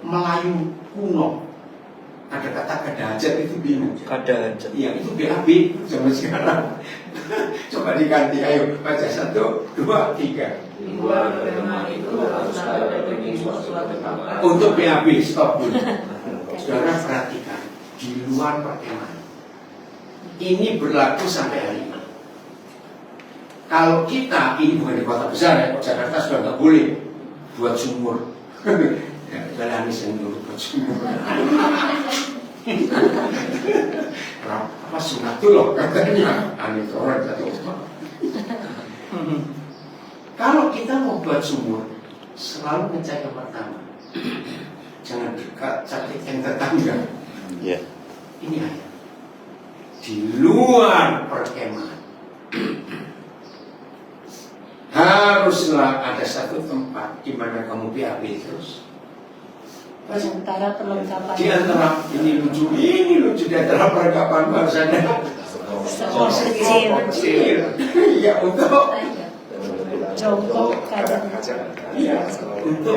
Melayu kuno. Ada kata kadajat itu bingung. Kadajat. Iya itu BAB zaman sekarang. Coba diganti, ayo baca 1, 2, 3. Untuk BAB stop dulu. Saudara perhatikan di luar perkemahan. Ini berlaku sampai hari ini. Kalau kita, ini bukan di kota besar ya, Jakarta sudah nggak boleh buat sumur. Berani saya dulu buat sumur. Apa sunatullah katanya, aneh orang jatuh. Kalau kita mau buat sumur, selalu ngecek yang pertama. Jangan dekat, cari yang tetangga. Ya. Ini ayat. Di luar perkemahan haruslah ada satu tempat di mana kamu BAB terus. sementara perlengkapan Di antara ini lucu di antara perlengkapan harus ada kecil. Iya untuk jongkok kadang iya untuk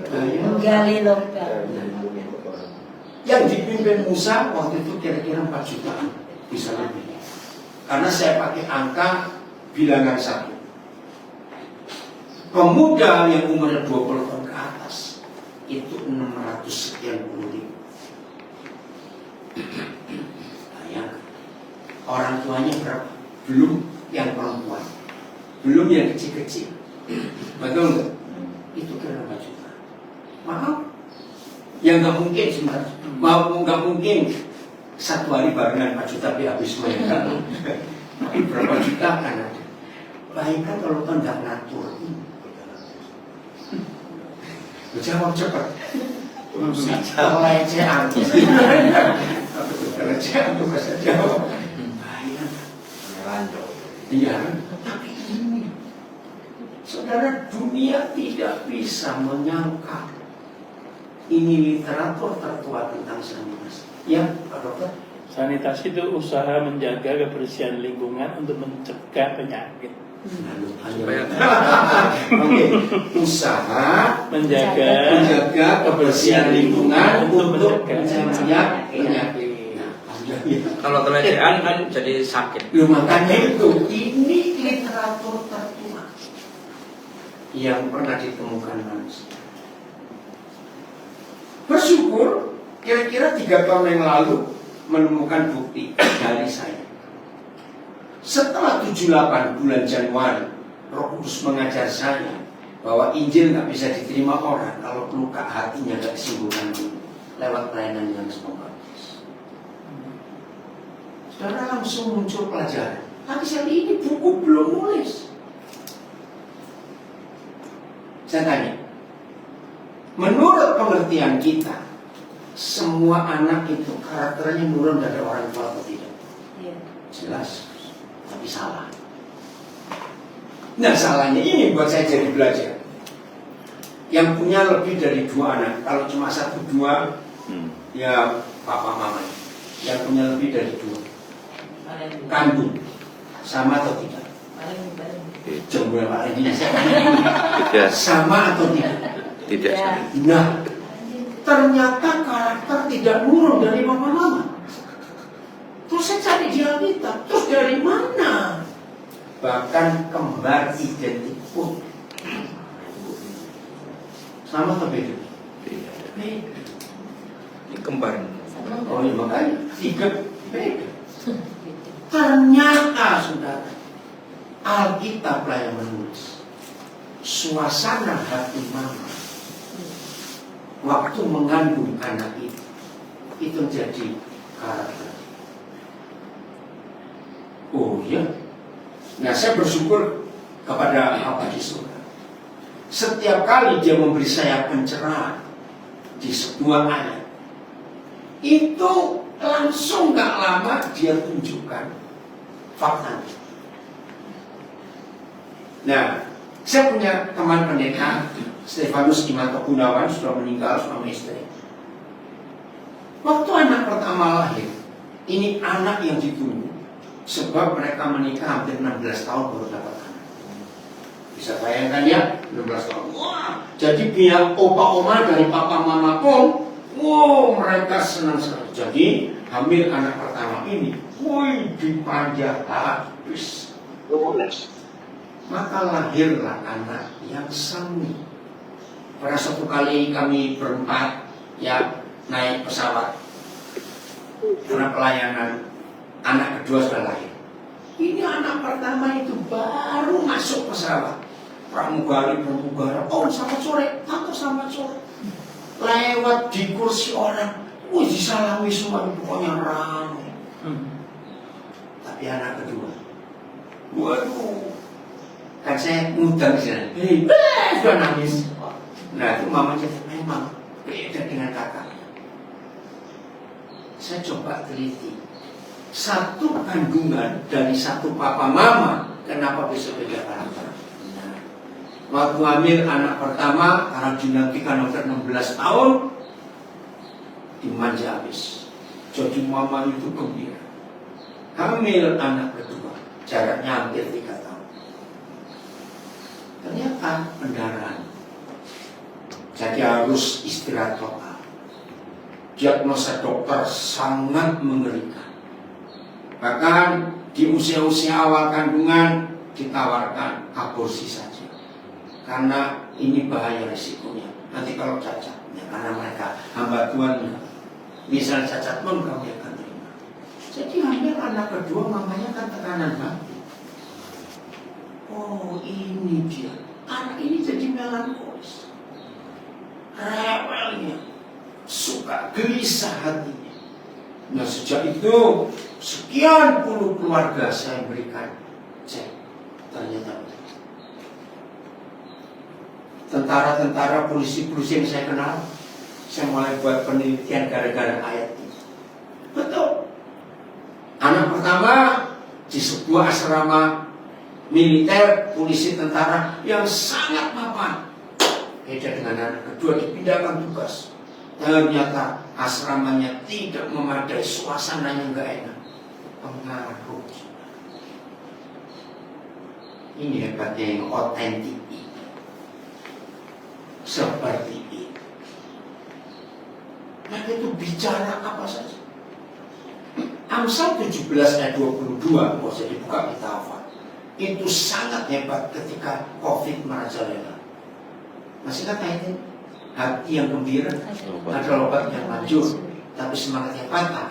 menggali logam. yang dipimpin Musa waktu itu kira-kira 4 jutaan bisa lebih. Karena saya pakai angka bilangan 1. Pemuda yang umurnya 20 tahun ke atas itu 600 sekian puluh ribu. Bayangkan orang tuanya berapa? Belum yang perempuan, belum yang kecil-kecil. Betul nggak? Itu kira 4 juta. Maka yang nggak mungkin sebenarnya, nggak mungkin satu hari barengan 4 juta habis semuanya. Tapi berapa juta kan ada. Bayangkan kalau kan nggak ngatur ini. Jawab cepat. Pelecehan. Pelecehan itu bisa jawab. Iya. Tapi ini, saudara, dunia tidak bisa menyangka ini literatur tertua tentang sanitasi. Ya, Pak Dokter. Sanitasi itu usaha menjaga kebersihan lingkungan untuk mencegah penyakit. Oke, usaha Menjaga kebersihan lingkungan untuk mencegah penyakit. Kalau kelecehan kan jadi sakit. Loh, makanya itu, ini literatur tertua yang pernah ditemukan manusia. Bersyukur, kira-kira 3 tahun yang lalu menemukan bukti dari saya. Setelah 78 bulan Januari, Roh Kudus mengajar saya bahwa Injil nggak bisa diterima orang kalau luka hatinya nggak disembuhkan dulu lewat pelayanan yang spontanitas. Saudara, langsung muncul pelajaran. Tapi saya ini buku belum nulis. Saya tanya, menurut pengertian kita, semua anak itu karakternya nurun dari orang tua atau tidak? Jelas, tapi salah. Nah, salahnya ini buat saya jadi belajar. Yang punya lebih dari 2 anak, kalau cuma 1, 2, ya papa mama. Yang punya lebih dari 2, kandung, sama atau tidak? Jempol Pak Regina, Tidak. sama atau tidak? Tidak sama. Nah, ternyata karakter tidak nurun dari papa mama. Terus saya cari di Alkitab, terus dari mana? Bahkan kembar identik pun. Sama atau beda? Tidak. Beda. Ini kembar. Oh iya, makanya 3 beda. Ternyata, saudara, Alkitab lah yang menulis suasana hati mama waktu mengandung anak itu jadi karakter. Oh ya. Nah, saya bersyukur kepada Bapa di surga. Setiap kali dia memberi saya pencerahan di sebuah ayat, itu langsung gak lama dia tunjukkan faktanya. Nah, saya punya teman pendeta Stefanus Imanto Gunawan, sudah meninggal, suami istri. Waktu anak pertama lahir, ini anak yang ditunggu, sebab mereka menikah hampir 16 tahun baru dapat anak. Bisa bayangkan ya, 16 tahun. Wah, jadi pihak opa-oma dari papa mama pun, wow, mereka senang sekali. Jadi hamil anak pertama ini, wih, dipanja habis. Maka lahirlah anak yang seni. Pada suatu kali kami berempat ya naik pesawat karena pelayanan, anak kedua sudah lahir. Ini anak pertama itu baru masuk pesawat, pramugari, oh selamat sore, tante selamat sore. Lewat di kursi orang, wih disalami semua, pokoknya ramai. Tapi anak kedua, waduh, kan saya ngundang di sana, sudah nangis. Nah itu mama jadi memang beda dengan kakaknya. Saya coba teliti, satu kandungan dari satu papa mama, kenapa bisa beda karakter? Nah, waktu hamil anak pertama, karena dinantikan hampir 16 tahun, dimanja habis. Jadi mama itu gembira. Hamil anak kedua, jaraknya hampir 3 tahun. Ternyata pendarahan. Jadi harus istirahat total. Diagnosa dokter sangat mengerikan. Bahkan di usia-usia awal kandungan ditawarkan aborsi saja. Karena ini bahaya risikonya. Nanti kalau cacat, ya karena mereka hamba Tuhan, misal cacat pun kami akan terima. Jadi hamil anak kedua, mamanya kan tekanan hati. Oh ini dia, anak ini jadi melankolis, rewelnya, suka gelisah hatinya. Nah sejak itu sekian puluh keluarga saya berikan cek, ternyata tentara-tentara, polisi-polisi yang saya kenal, saya mulai buat penelitian gara-gara ayat ini. Betul. Anak pertama di sebuah asrama militer, polisi, tentara yang sangat mapan. Beda dengan anak kedua dipindahkan tugas. Ternyata asramanya tidak memadai, suasananya nggak enak. Pengaruh. Ini hebatnya yang otentik itu. Seperti itu. Dan itu bicara apa saja. Amsal 17 ayat 22, kalau saya dibuka kita hafal. Itu sangat hebat ketika COVID merajalela. Masih ingat ayat ini? Hati yang gembira adalah obat yang manjur, tapi semangat yang patah.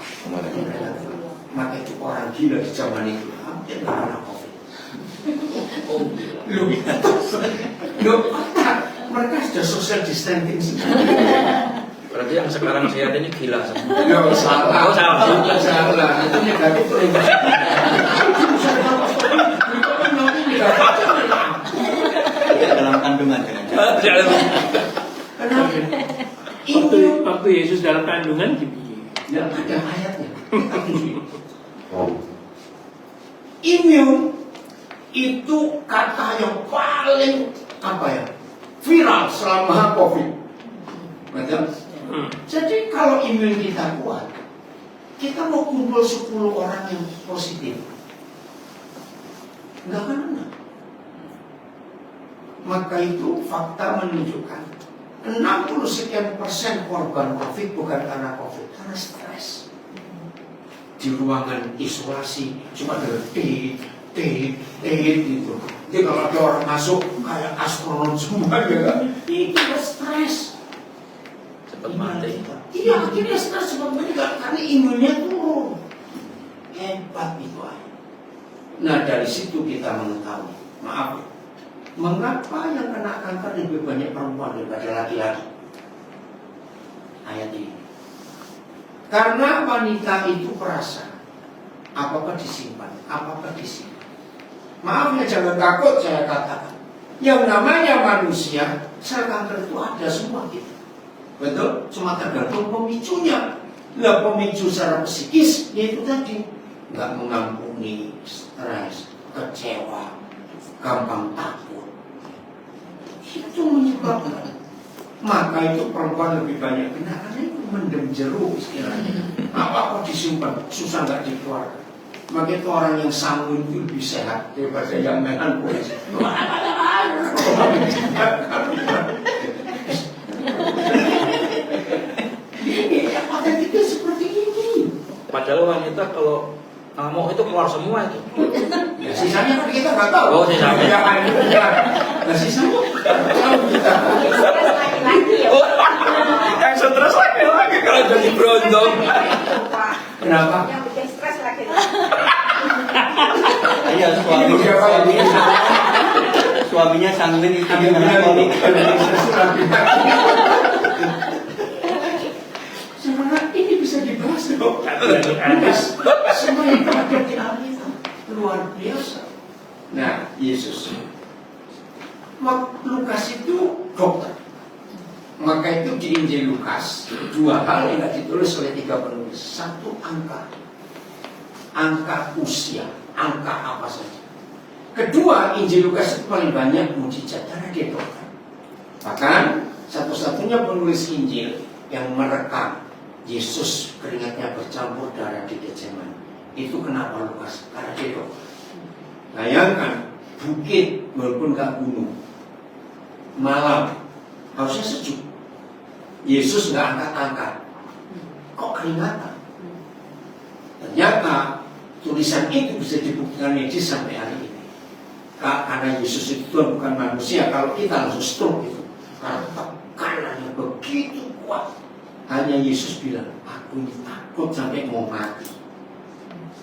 Maka itu orang gila di zaman itu hampir nggak pernah COVID. Lu patah, mereka sudah social distancing. Berarti yang sekarang sehat ini gila semua. Ya salah. Oh, salah. Salah. Itu negatif tuh. Dalam kandungan Waktu Yesus dalam kandungan gini. Ya ada ayatnya. Immune itu kata yang paling viral selama COVID. Betul? Jadi kalau imun kita kuat, kita mau kumpul 10 orang yang positif, nggak kena. Maka itu fakta menunjukkan 60% korban COVID bukan karena COVID, karena stres. Di ruangan isolasi cuma ada gitu. Jadi kalau ada orang masuk kayak astronot semua ya, itu stres. Mati. Iya, kita stres cepat meninggal karena imunnya turun. Hebat itu ayat. Nah dari situ kita mengetahui, maaf, mengapa yang kena kanker lebih banyak perempuan daripada laki-laki? Ayat ini. Karena wanita itu perasa, apa-apa disimpan. Maaf ya, jangan takut saya katakan. Yang namanya manusia, sel kanker itu ada semua gitu. Betul? Cuma tergantung pemicunya. Nah, pemicu secara psikis yaitu tadi nggak mengampuni, stres, kecewa, gampang takut. Itu menyebabkan. Maka itu perempuan lebih banyak kena karena itu mendem jeruk istilahnya. Apa disimpan susah nggak dikeluarkan. Maka itu orang yang sanggup itu lebih sehat daripada yang melankolis. Padahal wanita kalau ngamuk itu keluar semua itu. Ya, sisanya kan kita nggak tahu. Oh, sisanya. Nah, sisanya tahu kita. Laki-laki ya. Yang stres laki-laki kalau jadi berondong. Kenapa? Yang bikin stres laki-laki. Iya, suaminya sanguin itu gimana komik. Sebenarnya ini bisa dibahas dong. Semua yang ada di Alkitab luar biasa. Nah, Yesus. Lukas itu dokter. Maka itu di Injil Lukas 2 hal yang ditulis oleh 3 penulis. 1 angka usia, angka apa saja. Kedua, Injil Lukas itu paling banyak mujizat karena dia dokter. Bahkan satu-satunya penulis Injil yang merekam Yesus keringatnya bercampur darah di Getsemani. Itu kenapa Lukas? Karena dia dokter. Bayangkan bukit walaupun gak gunung, malam harusnya sejuk. Yesus gak angkat-angkat, kok keringatan? Ternyata tulisan itu bisa dibuktikan medis sampai hari ini. Karena Yesus itu Tuhan bukan manusia. Kalau kita langsung stroke itu, karena tekanannya begitu kuat. Hanya Yesus bilang, aku ini takut sampai mau mati.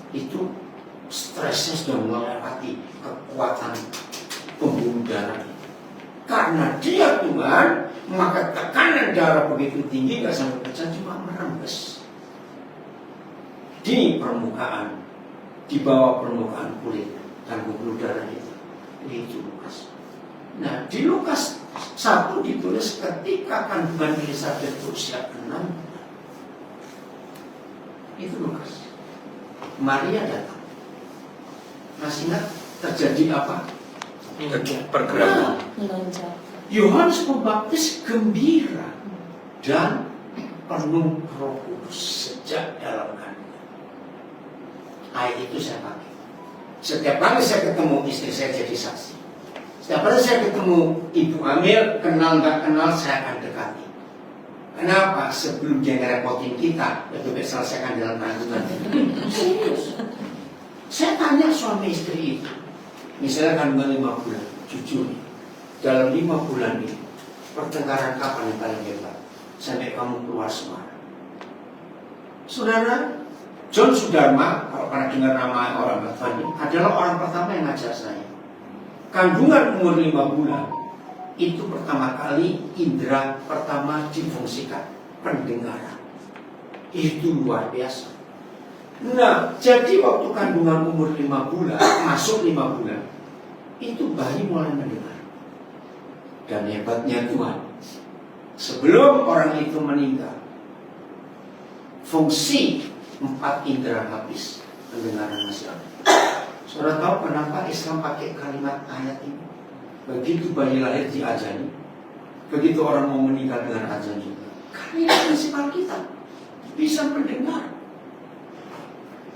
Itu stresnya sudah melewati kekuatan pembuluh darah. Karena dia Tuhan, maka tekanan darah begitu tinggi, gak sampai pecah, cuma merembes di permukaan, di bawah permukaan kulit dan pembuluh darah itu. Itu Lukas. Nah di Lukas Satu ditulis ketika kandungan Elizabeth berusia 6 bulan. Itu Lukas. Maria datang. Masih ingat terjadi apa? Pergerakan. Melonjak. Yohanes Pembaptis gembira dan penuh Roh Kudus sejak dalam kandungan. Ayat itu saya pakai. Setiap kali saya ketemu istri saya jadi saksi. Setiap kali saya ketemu Ibu Amir, kenal nggak kenal saya akan dekati. Kenapa? Sebelum dia ngerepotin kita, lebih baik selesaikan dalam kandungan. Serius. Saya tanya suami istri itu, misalnya kandungan 5 bulan, jujur, dalam 5 bulan ini, pertengkaran kapan yang paling hebat? Sampai kamu keluar suara. Saudara, John Sudarma, kalau pernah dengar nama orang Batavia, adalah orang pertama yang ngajar saya. Kandungan umur 5 bulan, itu pertama kali indera pertama difungsikan, pendengaran. Itu luar biasa. Nah, jadi waktu kandungan umur 5 bulan, masuk 5 bulan, itu bayi mulai mendengar. Dan hebatnya Tuhan, sebelum orang itu meninggal, fungsi 4 indera habis, pendengaran masih ada. Saudara tahu kenapa Islam pakai kalimat ayat ini? Begitu bayi lahir diajani, begitu orang mau meninggal dengan azan juga. Karena prinsip Alkitab bisa mendengar.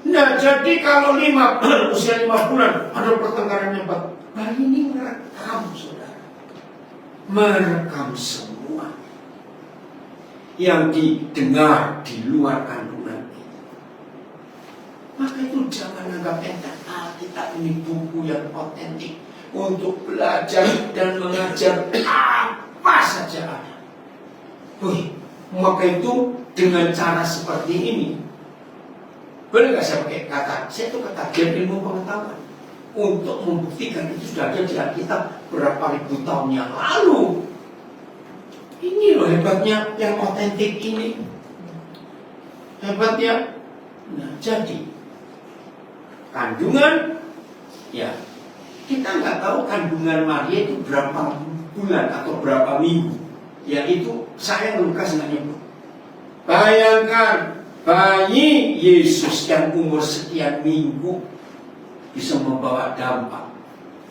Nah, jadi kalau usia 5 bulan ada pertengkaran hebat, bayi ini merekam, saudara, merekam semua yang didengar di luar kandungan itu. Maka itu jangan anggap enteng. Alkitab ini buku yang otentik untuk belajar dan mengajar apa saja ada. Maka itu dengan cara seperti ini, boleh nggak saya pakai kata? Saya itu ketagihan ilmu pengetahuan untuk membuktikan itu sudah ada di Alkitab berapa ribu tahun yang lalu. Ini loh hebatnya yang otentik ini. Hebatnya. Nah, jadi kandungan, ya kita nggak tahu kandungan Maria itu berapa bulan atau berapa minggu. Ya itu saya Lukas nggak nyebut. Bayangkan bayi Yesus yang umur sekian minggu bisa membawa dampak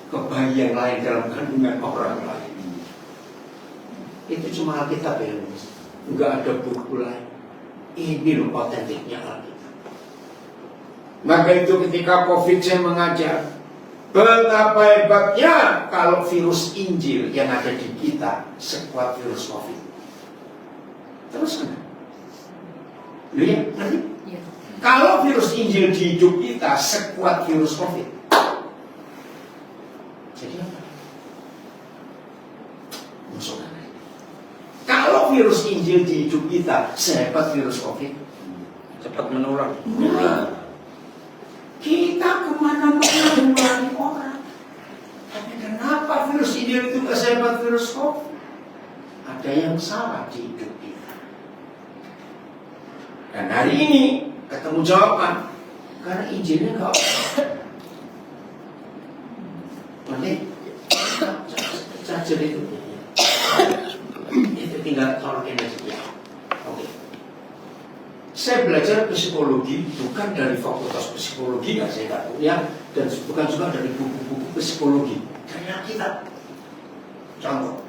ke bayi yang lain dalam kandungan orang lain. Itu cuma Alkitab ya, nggak ada buku lain. Ini loh otentiknya Alkitab. Maka itu ketika COVID saya mengajar, betapa hebatnya kalau virus Injil yang ada di kita sekuat virus COVID. Terus kan? Lihat nanti. Ya. Kalau virus Injil di hidup kita sekuat virus COVID, jadi apa? Musuh. Kalau virus Injil di hidup kita sehebat virus COVID, Cepat menular. kita kemana-mana menulari orang. Tapi kenapa virus Injil itu gak sehebat virus COVID? Ada yang salah di hidup kita. Dan hari ini ketemu jawaban, karena Injilnya gak nanti charger itu tinggal colokin aja. Oke. Saya belajar psikologi bukan dari fakultas psikologi, kan saya tak punya, dan bukan juga dari buku-buku psikologi, dari Alkitab. Contoh,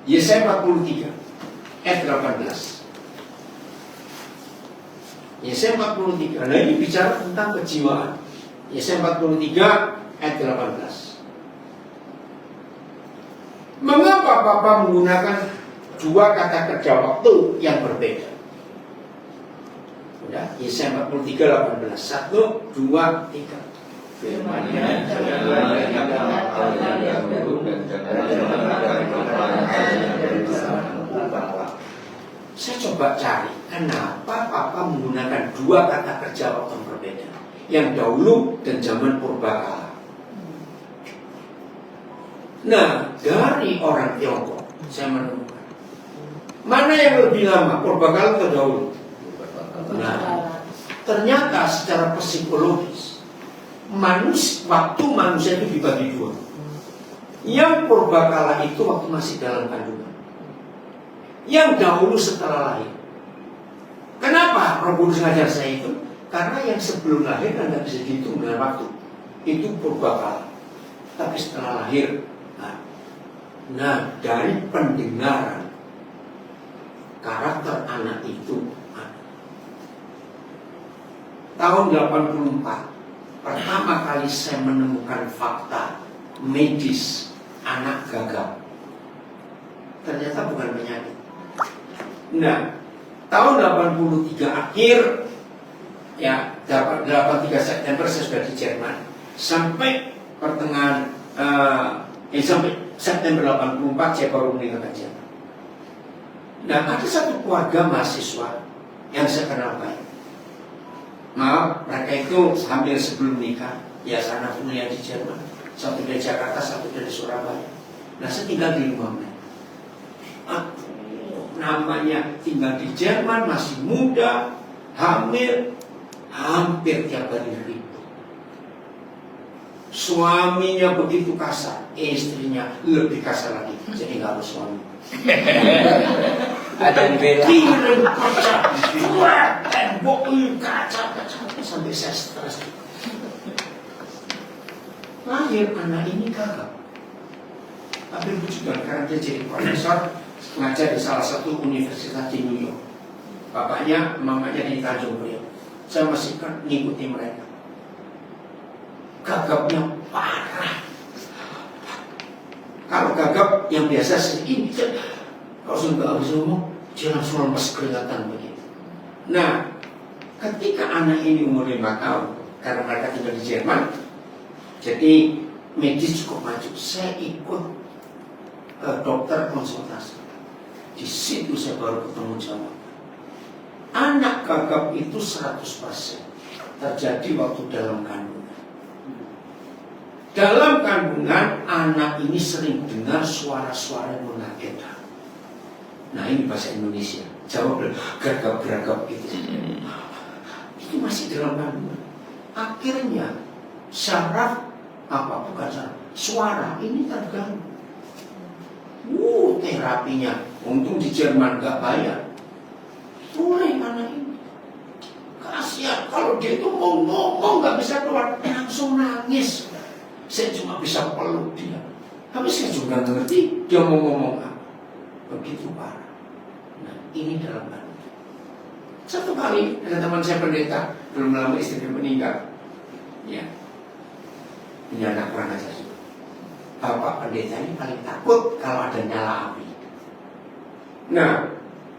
Yesaya 43 ayat 18. Yesaya 43. Nah ini bicara tentang kejiwaan. Yesaya 43 ayat 18. Mengapa Bapak menggunakan dua kata kerja waktu yang berbeda? Udah, Yesaya 43 18. 1, 2, 3. Firman-Nya janganlah ingatkan hal yang dahulu dan janganlah ingatkan hal yang baru. Saya coba cari kenapa Papa menggunakan dua kata kerja waktu yang berbeda, yang dahulu dan zaman purbakala. Nah, dari orang Tiongkok saya menemukan mana yang lebih lama, purbakala atau dahulu? Nah, ternyata secara psikologis waktu manusia itu dibagi dua. Yang purbakala itu waktu masih dalam kandungan. Yang dahulu setelah lahir. Kenapa Roh Kudus ngajar saya itu? Karena yang sebelum lahir kan nggak bisa dihitung dengan waktu. Itu purbakala. Tapi setelah lahir, nah dari pendengaran karakter anak itu tahun 84 pertama kali saya menemukan fakta medis anak gagap. Ternyata bukan penyakit. Nah, tahun 83 akhir, ya 83 September saya sudah di Jerman. Sampai pertengahan sampai September 84 saya baru meninggalkan Jerman. Nah, ada satu keluarga mahasiswa yang saya kenal baik. Maaf, mereka itu hampir sebelum nikah, ya sana kuliah di Jerman. Satu dari Jakarta, satu dari Surabaya. Nah, saya tinggal di rumah mereka. Namanya tinggal di Jerman, masih muda, hamil, hampir tiap hari ribut. Suaminya begitu kasar, istrinya lebih kasar lagi. Jadi nggak harus suami. Ada yang bela. Kirim kaca, buat tembok, kaca sampai saya stres. Lahir anak ini gagap. Tapi lucu kan, karena dia jadi profesor ngajar di salah satu universitas di New York. Bapaknya, mamanya di Tanjung Priok. Saya masih kan ngikuti mereka. Gagapnya parah. Kalau gagap yang biasa segini, kalau sudah habis ngomong, dia langsung lemas kelihatan begitu. Nah, ketika anak ini umur 5 tahun, karena mereka tinggal di Jerman, jadi medis cukup maju. Saya ikut dokter konsultasi. Di situ saya baru ketemu jawaban. Anak gagap itu 100% terjadi waktu dalam kandungan. Dalam kandungan, anak ini sering dengar suara-suara yang mengagetkan. Nah, ini bahasa Indonesia. Jawab gagap-gagap gitu. Itu masih dalam kandungan. Akhirnya syaraf bukan syaraf, suara ini terganggu. Terapinya, untung di Jerman gak bayar. Boleh anak ini. Kasihan kalau dia itu mau ngomong gak bisa keluar, langsung nangis. Saya cuma bisa peluk dia. Tapi saya juga ngerti dia mau ngomong apa. Begitu parah. Nah, ini dalam kandungan. Satu kali ada teman saya pendeta, belum lama istri meninggal. Ya, ini anak kurang ajar. Bapak pendeta ini paling takut kalau ada nyala api. Nah,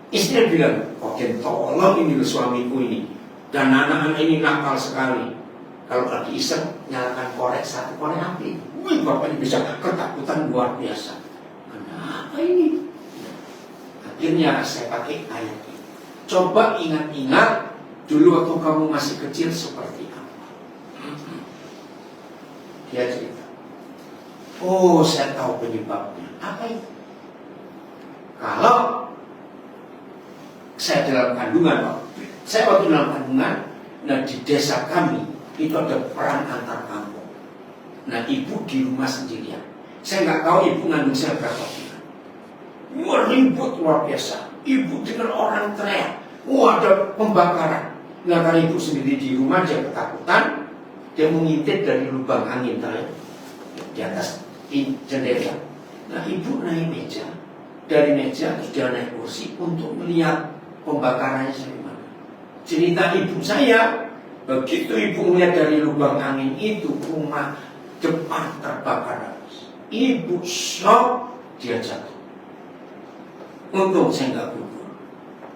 istri bilang, oke, tolong ini suamiku ini. Dan anak-anak ini nakal sekali. Kalau lagi iseng, nyalakan korek satu korek api. Wih, bapak ini bisa ketakutan luar biasa. Kenapa ini? Akhirnya saya pakai ayat ini. Coba ingat-ingat dulu waktu kamu masih kecil seperti apa. Dia cerita. Oh, saya tahu penyebabnya. Apa itu? Kalau saya dalam kandungan, saya waktu dalam kandungan, nah di desa kami itu ada perang antar kampung. Nah, ibu di rumah sendirian. Saya nggak tahu ibu ngandung saya berapa bulan. Wah, ribut luar biasa. Ibu dengar orang teriak. Wah, ada pembakaran. Nah, karena ibu sendiri di rumah, dia ketakutan. Dia mengintip dari lubang angin di atas jendela. Nah, ibu naik meja. Dari meja terus dia naik kursi untuk melihat pembakarannya sampai mana. Cerita ibu saya, begitu ibu melihat dari lubang angin itu, rumah depan terbakar habis. Ibu shock, dia jatuh. Untung saya nggak gugur.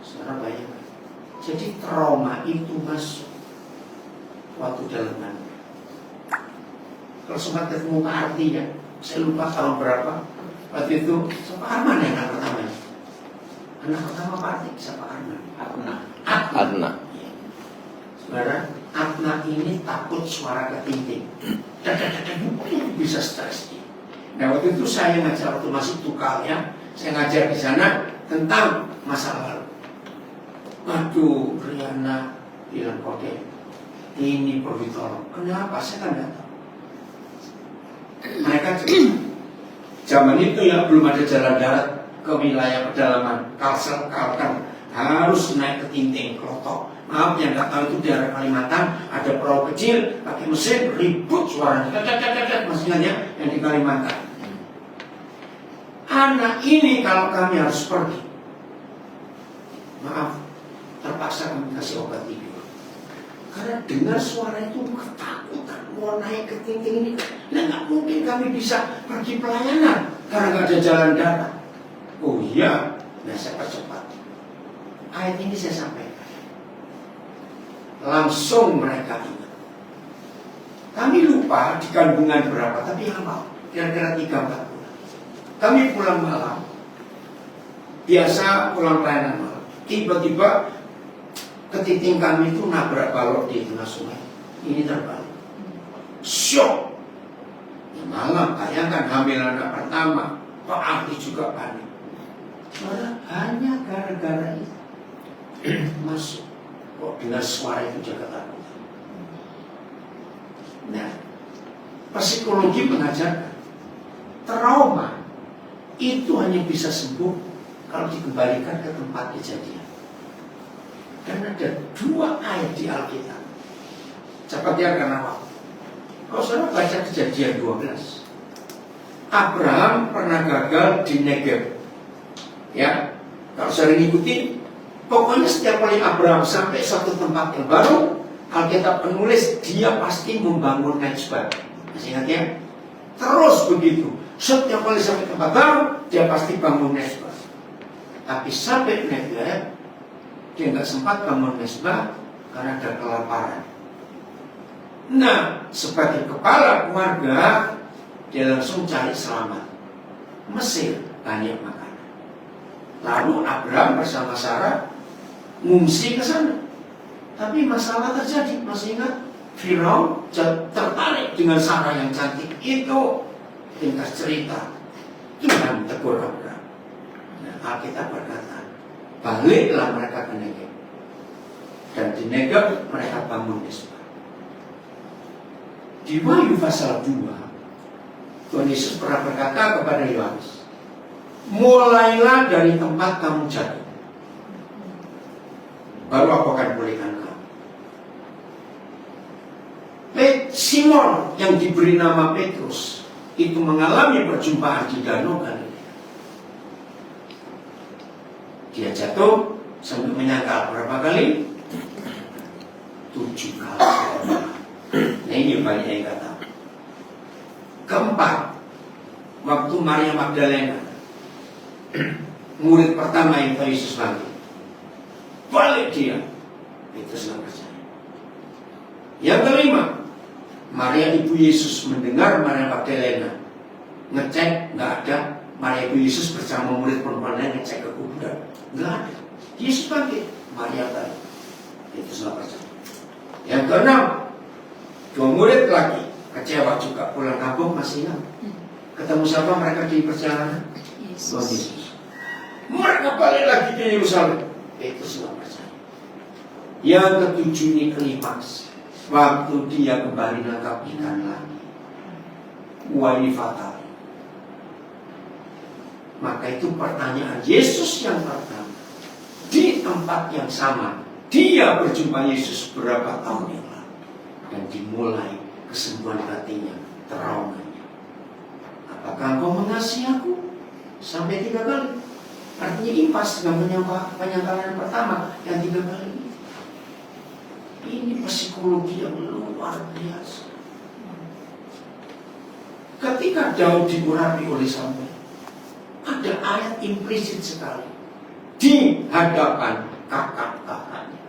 Saudara bayangkan. Jadi trauma itu masuk waktu dalam kandungan. Kalau sempat ketemu Pak artinya, saya lupa tahun berapa. Waktu itu siapa Arman yang anak pertamanya? Anak pertama Pak Arti, siapa Arman? Atna. Saudara, Atna ini takut suara ketinting. Bisa stres. Nah, waktu itu saya ngajar waktu masih tukal ya. Saya ngajar di sana tentang masa lalu. Aduh, Riana bilang kode ini perlu ditolong. Kenapa? Saya kan nggak tahu. Mereka cerita Zaman itu ya belum ada jalan darat ke wilayah pedalaman. Kalsel harus naik ke Tinting, Klotok. Maaf yang nggak tahu itu daerah Kalimantan, ada perahu kecil pakai mesin ribut suaranya, maksudnya yang di Kalimantan. Anak ini kalau kami harus pergi, maaf, terpaksa kami kasih obat tidur. Karena dengar suara itu ketakutan, mau naik ke Tinting ini. Nah nggak mungkin kami bisa pergi pelayanan karena nggak ada jalan darat. Oh iya, nah saya percepat. Ayat ini saya sampaikan. Langsung mereka ingat. Kami lupa di kandungan berapa, tapi lama, kira-kira 3-4 bulan. Kami pulang malam, biasa pulang pelayanan malam. Tiba-tiba ketiting kami itu nabrak balok di tengah sungai. Ini terbalik. Syok. Malam, bayangkan hamil anak pertama, Pak Ahli juga panik. Hanya gara-gara itu masuk. Kok dengar suara itu jaga takut. Nah, psikologi mengajarkan trauma itu hanya bisa sembuh kalau dikembalikan ke tempat kejadian. Dan ada 2 ayat di Alkitab. Cepat ya karena waktu. Kalau saudara baca Kejadian 12, Abraham pernah gagal di Negev. Ya, kalau sering ikuti, pokoknya setiap kali Abraham sampai suatu tempat yang baru, Alkitab penulis dia pasti membangun mezbah. Masih ingat ya? Terus begitu. Setiap kali sampai tempat baru, dia pasti bangun mezbah. Tapi sampai Negev, dia nggak sempat bangun mezbah karena ada kelaparan. Nah, sebagai kepala keluarga, dia langsung cari selamat. Mesir banyak makanan. Lalu Abraham bersama Sarah ngungsi ke sana. Tapi masalah terjadi. Masih ingat? Firaun tertarik dengan Sarah yang cantik itu. Ringkas cerita, Tuhan tegur Abraham. Nah, Alkitab berkata, baliklah mereka ke Negev. Dan di Negev mereka bangun mezbah. Di Wahyu pasal 2, Tuhan Yesus pernah berkata kepada Yohanes, mulailah dari tempat kamu jatuh, baru aku akan pulihkan kamu. Simon yang diberi nama Petrus itu mengalami perjumpaan di danau Galilea. Dia jatuh sampai menyangkal berapa kali? 7 kali. Nah ini banyak yang kata. Keempat, waktu Maria Magdalena, murid pertama yang Tuhan Yesus bangkit, balik dia, itu senang percaya. Yang kelima, Maria Ibu Yesus mendengar Maria Magdalena ngecek, nggak ada. Maria Ibu Yesus bersama murid perempuan lain ngecek ke kuburan, nggak ada. Yesus bangkit, Maria balik, itu senang percaya. Yang keenam, 2 murid lagi kecewa juga pulang kampung. Masih ingat? Ketemu siapa mereka di perjalanan? Yesus. Mereka balik lagi ke Yerusalem. Itu semua percaya. Yang ketujuh ini klimaks. Waktu dia kembali nangkap ikan lagi. Wah ini fatal. Maka itu pertanyaan Yesus yang pertama. Di tempat yang sama, dia berjumpa Yesus berapa tahun yang lalu. Dan dimulai kesembuhan hatinya, traumanya. Apakah engkau mengasihi aku? Sampai 3 kali. Artinya impas dengan penyangkalan yang pertama yang 3 kali. Ini psikologi yang luar biasa. Ketika Daud diurapi oleh Samuel, ada ayat implisit sekali di hadapan kakak-kakaknya.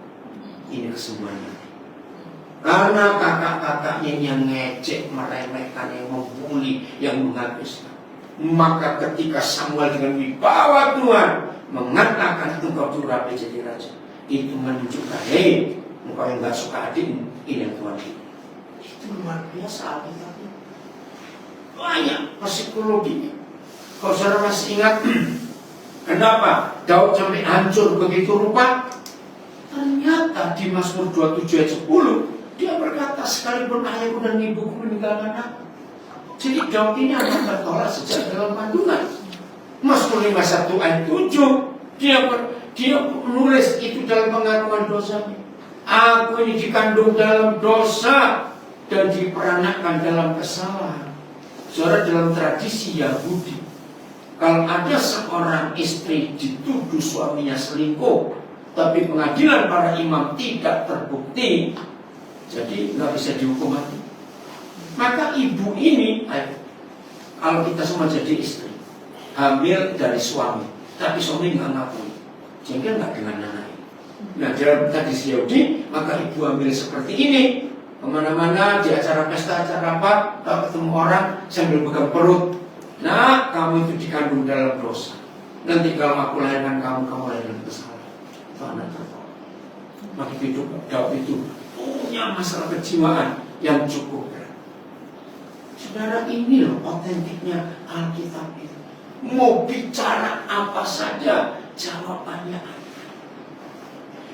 Ini kesembuhannya. Karena kakak-kakaknya yang ngecek, meremehkan, yang membuli, yang menghabiskan. Maka ketika Samuel dengan wibawa Tuhan mengatakan engkau diurapi jadi raja, itu menunjukkan, hei, engkau yang gak suka adikmu, ini yang Tuhan itu. Itu luar biasa Alkitabnya. Banyak psikologinya. Kalau saudara masih ingat, kenapa Daud sampai hancur begitu rupa? Ternyata di Mazmur 27 ayat 10, dia berkata, sekalipun ayahku dan ibuku meninggalkan aku, Jadi Daud ini akan tertolak sejak dalam kandungan. Mazmur 51 ayat 7 dia menulis itu dalam pengakuan dosanya. Aku ini dikandung dalam dosa dan diperanakkan dalam kesalahan. Saudara, dalam tradisi Yahudi, kalau ada seorang istri dituduh suaminya selingkuh, tapi pengadilan para imam tidak terbukti, jadi nggak bisa dihukum mati. Maka ibu ini, kalau kita semua jadi istri, hamil dari suami, tapi suami nggak ngakui, sehingga nggak dengan anak. Nah, dalam tradisi Yahudi, maka ibu hamil seperti ini, kemana-mana di acara pesta, acara apa, kalau ketemu orang sambil pegang perut, nah, kamu itu dikandung dalam dosa. Nanti kalau aku lahirkan kamu lahirkan kesalahan. Itu anak tertolak. Maka itu Daud itu punya masalah kejiwaan yang cukup berat. Saudara, ini loh otentiknya Alkitab itu. Mau bicara apa saja, jawabannya ada.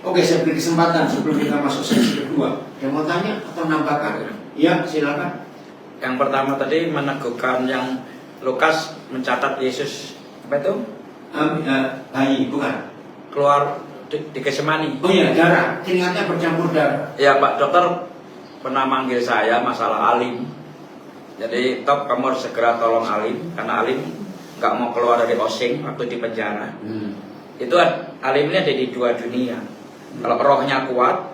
Oke, saya beri kesempatan sebelum kita masuk sesi kedua. Yang mau tanya atau nambahkan? Ya, silakan. Yang pertama tadi meneguhkan yang Lukas mencatat Yesus apa itu? Bayi, bukan? Keluar di Getsemani. Oh iya, darah. Keringatnya bercampur darah. Ya Pak dokter pernah manggil saya masalah Alim. Jadi kamu harus segera tolong Alim karena Alim nggak mau keluar dari Osing waktu di penjara. Itu Alim ini ada di dua dunia. Kalau rohnya kuat,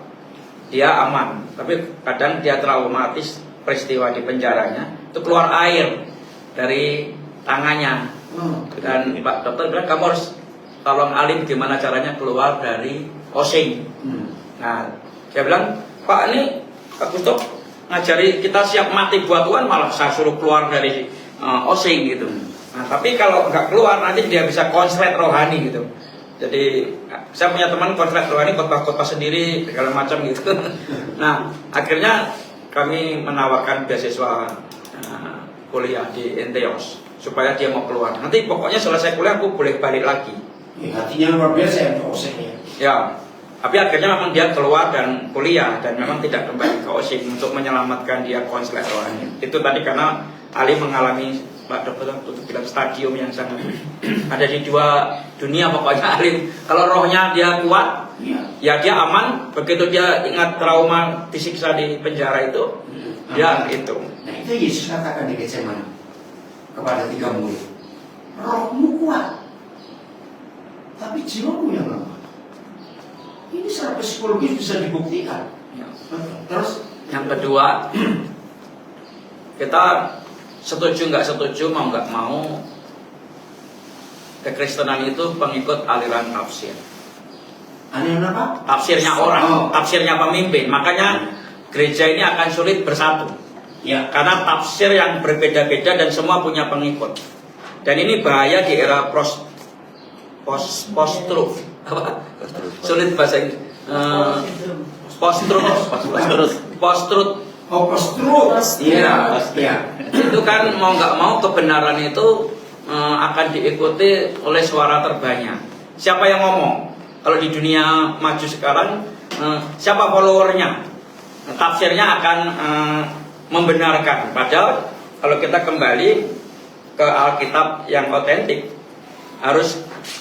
dia aman. Tapi kadang dia traumatis peristiwa di penjaranya, itu keluar air dari tangannya. Dan Pak dokter bilang kamu harus tolong Alim gimana caranya keluar dari Osing. Nah, saya bilang Pak ini Pak Gusto ngajari kita siap mati buat Tuhan, malah saya suruh keluar dari Osing gitu. Nah, tapi kalau nggak keluar nanti dia bisa konslet rohani gitu. Jadi saya punya teman konslet rohani, khotbah-khotbah sendiri segala macam gitu. Nah, akhirnya kami menawarkan beasiswa kuliah di Enteos supaya dia mau keluar. Nanti pokoknya selesai kuliah aku boleh balik lagi. Hatinya luar biasa ya untuk Osing ya. Ya, tapi akhirnya memang dia keluar dan kuliah dan memang tidak kembali ke Osing untuk menyelamatkan dia konslet rohani. Itu tadi karena Ali mengalami Pak Dokter untuk bilang stadium yang sangat ada di dua dunia pokoknya Alim. Kalau rohnya dia kuat, ya dia aman. Begitu dia ingat trauma disiksa di penjara itu, dia itu. Nah, itu Yesus katakan di Getsemani kepada 3 murid. Rohmu kuat, tapi jiwamu yang lemah. Ini secara psikologis bisa dibuktikan. Terus yang kedua, kita setuju nggak setuju, mau nggak mau, kekristenan itu pengikut aliran tafsir. Aliran apa? Tafsirnya orang, tafsirnya pemimpin. Makanya gereja ini akan sulit bersatu. Ya, karena tafsir yang berbeda-beda dan semua punya pengikut. Dan ini bahaya di era post-truth. Sulit bahasa Inggris. Post-truth. Oh, post-truth. Iya. Itu kan mau nggak mau kebenaran itu akan diikuti oleh suara terbanyak. Siapa yang ngomong? Kalau di dunia maju sekarang, siapa followernya? Tafsirnya akan membenarkan. Padahal kalau kita kembali ke Alkitab yang otentik, harus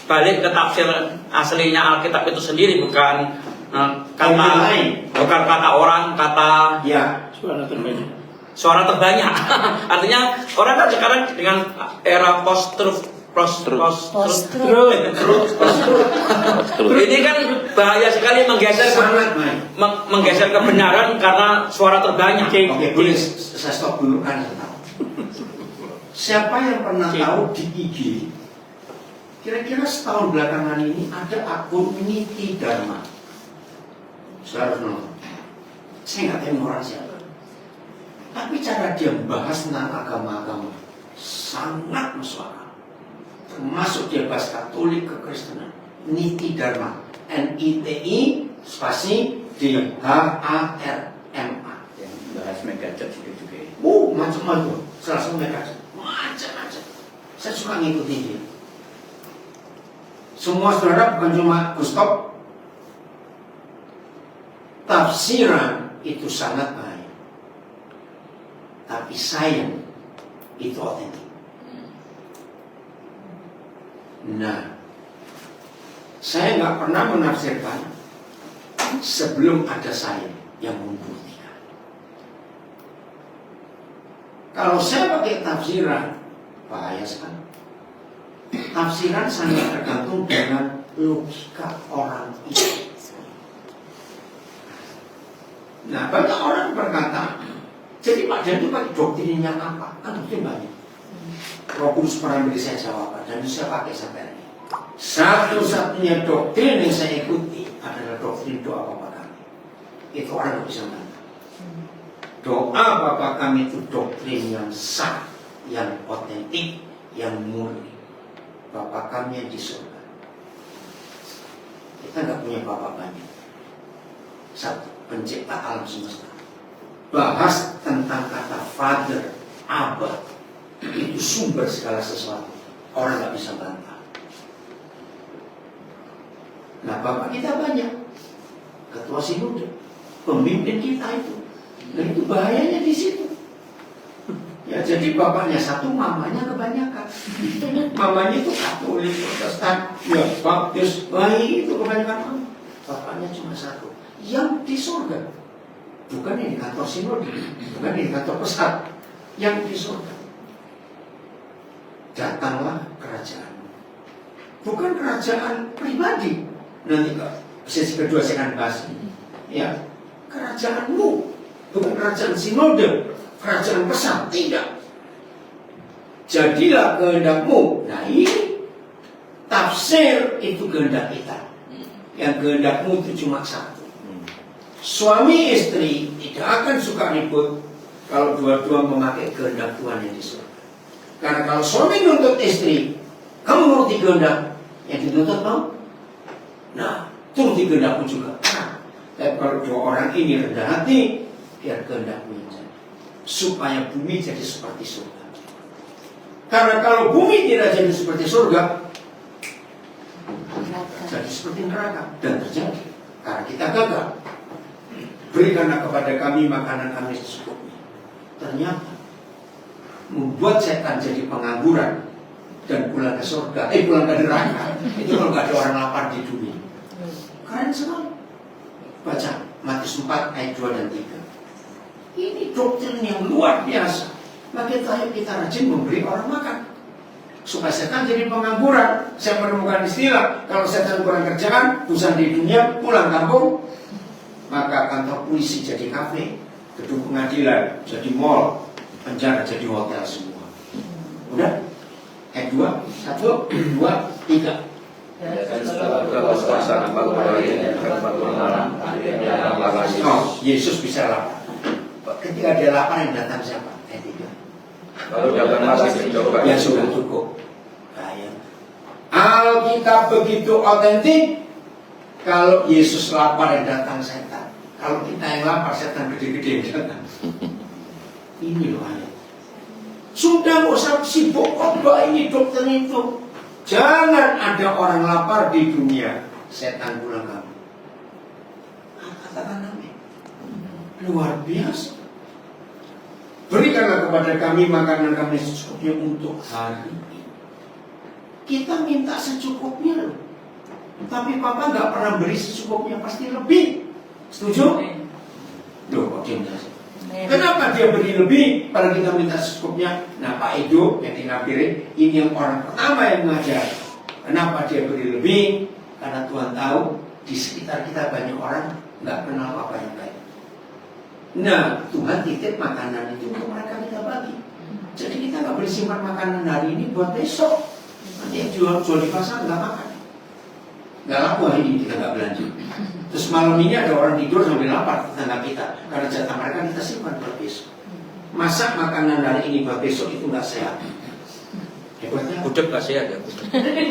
balik ke tafsir aslinya Alkitab itu sendiri, bukan kata orang, kata suara terbanyak. Artinya orang kan sekarang dengan era post-truth ini kan bahaya sekali menggeser kebenaran karena suara terbanyak. Oke, boleh saya stop dulu kan. Siapa yang pernah tahu di IG kira-kira setahun belakangan ini ada akun Niti Dharma? Saya harus nonton. Saya nggak tahu orang siapa, tapi cara dia membahas tentang agama-agama sangat masuk akal. Termasuk dia bahas Katolik, kekristenan. Niti Dharma, NITI spasi DHARMA. Yang bahas megachurch itu juga. Macam-macam. Salah satu megachurch. Macam-macam. Saya suka ngikutin dia. Semua saudara, bukan cuma Gustav. Tafsiran itu sangat baik, tapi sayang itu otentik. Nah, saya nggak pernah menafsirkan sebelum ada saya yang membuktikan. Kalau saya pakai tafsiran, bahaya sekali. Tafsiran sangat tergantung dengan logika orang itu. Nah, banyak orang berkata, jadi Pak Jan itu pakai doktrinnya apa? Kan doktrin banyak. Roh Kudus pernah beri saya jawaban, dan saya pakai sampai hari ini. Satu-satunya doktrin yang saya ikuti adalah doktrin doa Bapa kami. Itu orang yang bisa bantah. Doa Bapa kami itu doktrin yang sah, yang otentik, yang murni. Bapa kami yang di surga. Kita nggak punya Bapa banyak. Satu, pencipta alam semesta. Bahas tentang kata Father, Abba, itu sumber segala sesuatu. Orang nggak bisa bantah. Nah, Bapak kita banyak. Ketua Sinode, pemimpin kita itu. Dan itu bahayanya di situ. Ya, jadi bapaknya satu, mamanya kebanyakan. Mamanya itu Katolik, Protestan, ya Baptis, baik itu kebanyakan mama. Bapaknya cuma satu, yang di surga. Bukan yang di kantor Sinode, bukan yang di kantor pusat, yang di surga. Datanglah kerajaan. Bukan kerajaan pribadi. Nanti sesi kedua saya akan bahas ini. Ya, kerajaanmu, bukan kerajaan Sinode, kerajaan besar, tidak. Jadilah kehendakmu. Nah, ini tafsir itu kehendak kita. Yang kehendakmu itu cuma satu. Suami istri tidak akan suka ribut kalau dua-dua memakai kehendak Tuhan yang di surga. Karena kalau suami nuntut istri, kamu nuruti kehendak yang dituntut kamu, nah turuti kehendakmu juga. Nah, tapi kalau dua orang ini rendah hati, biar kehendakmu yang jadi, supaya bumi jadi seperti surga. Karena kalau bumi tidak jadi seperti surga, jadi seperti neraka. Dan terjadi karena kita gagal. Berikanlah kepada kami makanan kami secukupnya. Ternyata membuat setan jadi pengangguran dan pulang ke surga, pulang ke neraka. Itu kalau nggak ada orang lapar di dunia. Keren sekali. Baca Matius 4 ayat 2 dan 3. Ini doktrin yang luar biasa. Maka ayo kita rajin memberi orang makan. Supaya setan jadi pengangguran. Saya menemukan istilah, kalau setan kurang kerjaan, bosan di dunia, pulang kampung, maka kantor polisi jadi kafe, gedung pengadilan jadi mall, penjara jadi hotel semua. Udah? Ayat 2, 1, 2, 3. Oh, Yesus bisa lapar. Ketika dia lapar yang datang siapa? Ayat 3. Lalu datang masih mencoba. Ya sudah cukup. Alkitab begitu otentik. Kalau Yesus lapar yang datang setan. Kalau kita yang lapar, setan gede-gede yang datang. Ini loh ayat. Sudah gak usah sibuk khotbah ini doktrin itu. Jangan ada orang lapar di dunia, setan pulang kamu. Katakan amin. Luar biasa. Berikanlah kepada kami makanan kami secukupnya untuk hari ini. Kita minta secukupnya loh. Tapi Papa nggak pernah beri secukupnya, pasti lebih. Setuju? Loh, kok diam saja? Kenapa dia beri lebih pada kita minta secukupnya? Nah, Pak Edo yang dinafirin, ini yang orang pertama yang mengajar. Kenapa dia beri lebih? Karena Tuhan tahu di sekitar kita banyak orang nggak kenal apa yang baik. Nah, Tuhan titip makanan itu untuk mereka kita bagi. Jadi kita nggak boleh simpan makanan hari ini buat besok. Nanti yang jual di pasar nggak makan. Nggak laku hari ini, kita nggak belanja. Terus malam ini ada orang tidur sambil lapar tetangga kita, karena jatah mereka kita simpan buat besok. Masak makanan hari ini buat besok itu nggak sehat. Hebatnya Budek nggak sehat ya?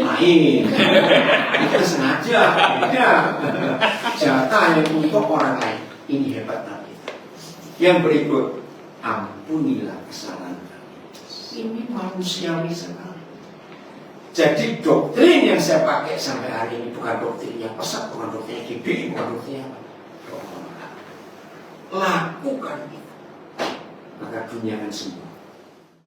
main. Kita sengaja beda. Jatah yang untuk orang lain. Ini hebatnya kita. Yang berikut, ampunilah kesalahan kami. Ini manusiawi sekali. Jadi doktrin yang saya pakai sampai hari ini bukan doktrin yang pesat, bukan doktrin yang GBI, bukan doktrin yang lakukan itu, maka dunia akan sembuh.